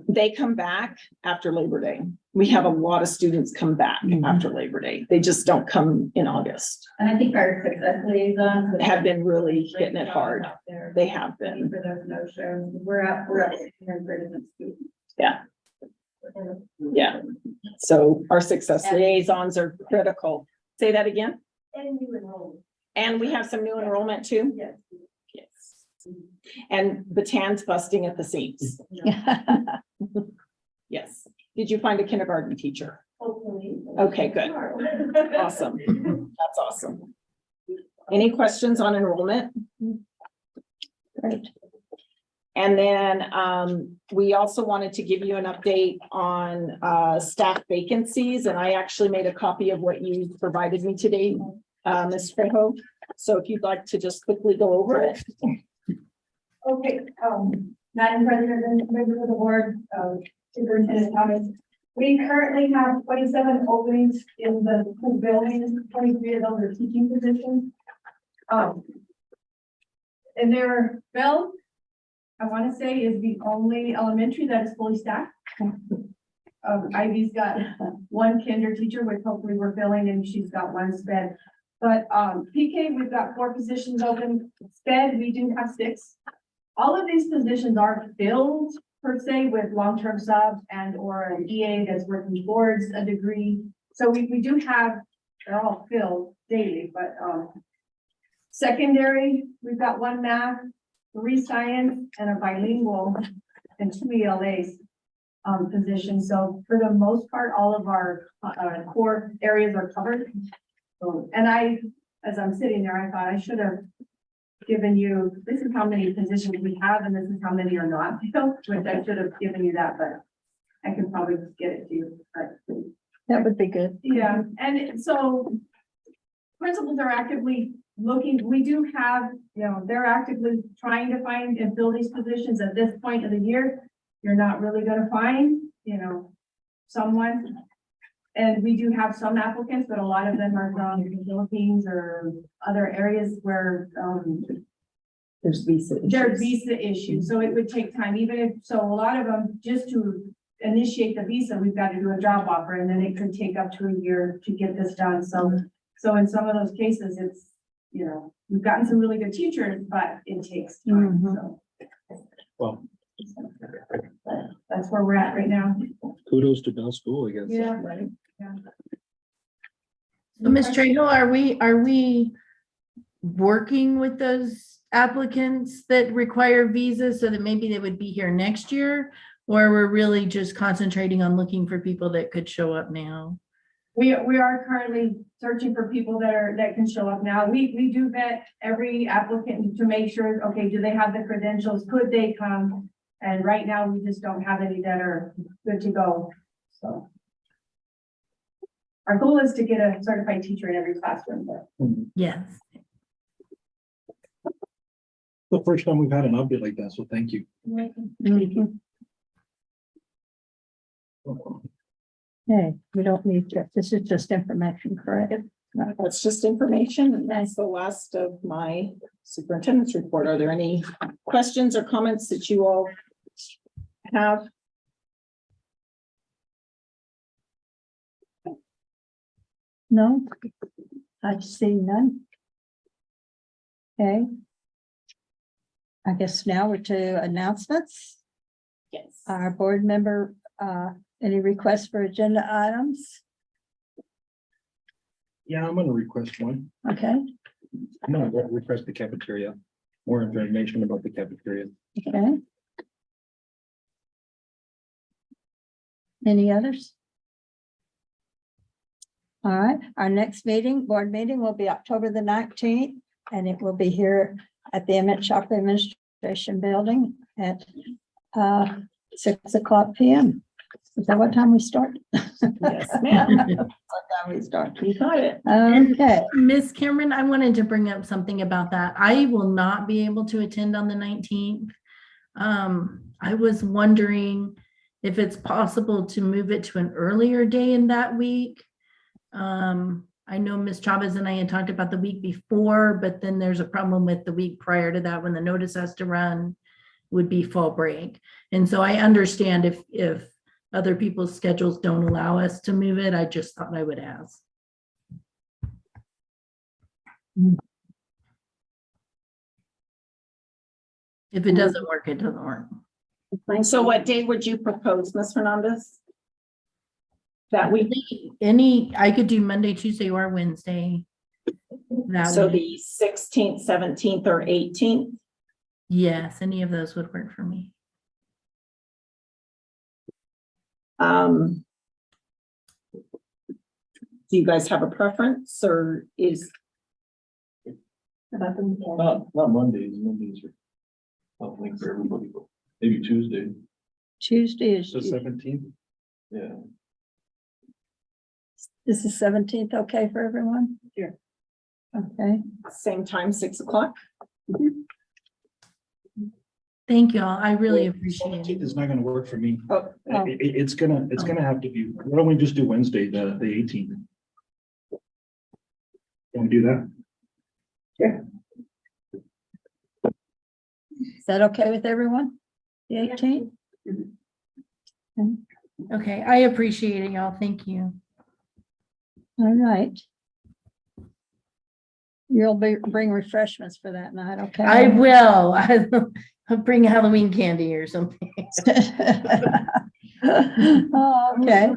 they come back after Labor Day. We have a lot of students come back after Labor Day. They just don't come in August. And I think our success liaisons Have been really hitting it hard. They have been. For those no shows, we're up 630 students. Yeah. Yeah. So our success liaisons are critical. Say that again. And you enroll. And we have some new enrollment too. Yes. Yes. And Batan's busting at the seams. Yes. Did you find a kindergarten teacher? Hopefully. Okay, good. Awesome. That's awesome. Any questions on enrollment? Great. And then we also wanted to give you an update on staff vacancies, and I actually made a copy of what you provided me today, Ms. Trejo. So if you'd like to just quickly go over it. Okay, Madam President and members of the board, Superintendent Thomas. We currently have 27 openings in the school building, 23 of those are teaching positions. And their Bell, I want to say, is the only elementary that is fully staffed. Ivy's got one kinder teacher, which hopefully we're filling, and she's got one sped. But PK, we've got 4 positions open. Sped, we do have 6. All of these positions are filled per se with long-term subs and or an EA that's working towards a degree. So we do have, they're all filled daily, but secondary, we've got 1 math, 3 science, and a bilingual and 2 ELAs positions. So for the most part, all of our core areas are covered. So, and as I'm sitting there, I thought I should have given you, this is how many positions we have, and this is how many are not filled, which I should have given you that, but I can probably get it to you. But That would be good. yeah, and so principals are actively looking, we do have, they're actively trying to find and fill these positions at this point of the year. You're not really gonna find, someone. And we do have some applicants, but a lot of them are from the Philippines or other areas where, There's visa there's issues. visa issues, so it would take time, even if, so a lot of them, just to initiate the visa, we've got to do a job offer, and then it could take up to a year to get this done, so in some of those cases, it's, we've gotten some really good teachers, but it takes time, so. Well, That's where we're at right now. kudos to Bell School, I guess. Yeah, right. Yeah. So Ms. Trejo, are we working with those applicants that require visas so that maybe they would be here next year? Or we're really just concentrating on looking for people that could show up now? We are currently searching for people that can show up now. We do vet every applicant to make sure, okay, do they have the credentials? Could they come? And right now, we just don't have any that are good to go, so. Our goal is to get a certified teacher in every classroom, but. Yes. The first time we've had an update like that, so thank you. Okay, we don't need to, this is just information, correct? That's just information, and that's the last of my superintendent's report. Are there any questions or comments that you all have? No, I see none. Okay. I guess now we're to announcements. Yes. Our board member, any requests for agenda items? Yeah, I'm gonna request one. Okay, I'm gonna request the cafeteria, more information about the cafeteria. okay. Any others? All right, our next meeting, board meeting will be October the 19th, and it will be here at the Emmett Shockley Administration Building at 6:00 p.m. Is that what time we start? Yes, ma'am. What time we start? You got it. Okay, Miss Cameron, I wanted to bring up something about that. I will not be able to attend on the 19th. I was wondering if it's possible to move it to an earlier day in that week. I know Ms. Chavez and I had talked about the week before, but then there's a problem with the week prior to that when the notice has to run would be fall break. And so I understand if other people's schedules don't allow us to move it. I just thought I would ask. If it doesn't work, it doesn't work. So what day would you propose, Ms. Hernandez? That week, I could do Monday, Tuesday, or Wednesday. That so week. the 16th, 17th, or 18th? Yes, any of those would work for me. Do you guys have a preference, or is? Not Mondays, Mondays are. I don't think for everybody, but maybe Tuesday, Tuesday is, The 17th. yeah. is the 17th okay for everyone? Sure. Okay, Same time, 6:00? Thank you all. I really appreciate 17th it. is not gonna work for me. Oh, It's gonna have to be, why don't we just do Wednesday, the 18th? Can we do that? Is that okay with everyone? The 18th? Okay, I appreciate it, y'all. Thank you. All right. You'll bring refreshments for that night, okay? I will. I'll bring Halloween candy or something. Oh, okay.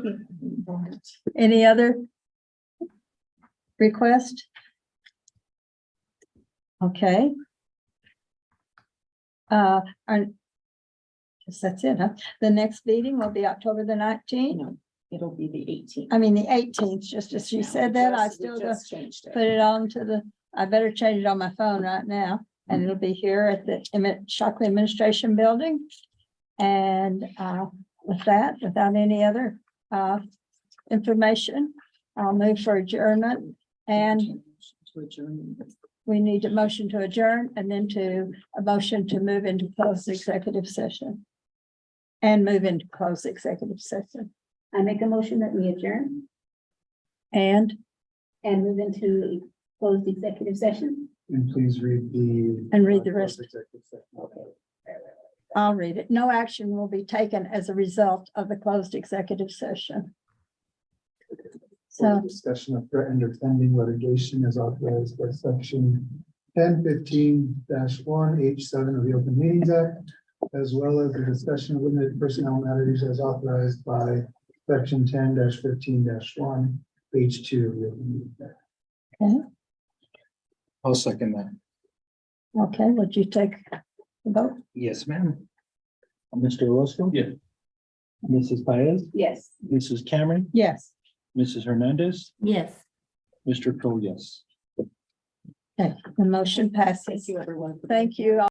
Any other request? Okay. And guess that's it, huh? The next meeting will be October the 19th. No, it'll be the 18th. I mean, the 18th, just as you said that, I still Just changed put it. it on to the, I better change it on my phone right now. And it'll be here at the Shockley Administration Building. And with that, without any other information, I'll move for adjournment. And we need a motion to adjourn and then a motion to move into closed executive session. And move into closed executive session. I make a motion that we adjourn And and move into closed executive session. And please read the. read the rest. I'll read it. No action will be taken as a result of the closed executive session. So, Discussion of threatened or pending litigation as authorized by section 1015-1 H7 of the Open Meetings Act, as well as the discussion of limited personnel matters as authorized by section 10-15-1 H2 of the Open Meetings Act. okay, I'll second that. okay, would you take the vote? Yes, ma'am. Mr. Orozco? Yeah. Mrs. Paez? Yes. Mrs. Cameron? Yes. Mrs. Hernandez? Yes. Mr. Crowe, yes. Okay, the motion passes. Thank you, everyone. Thank you.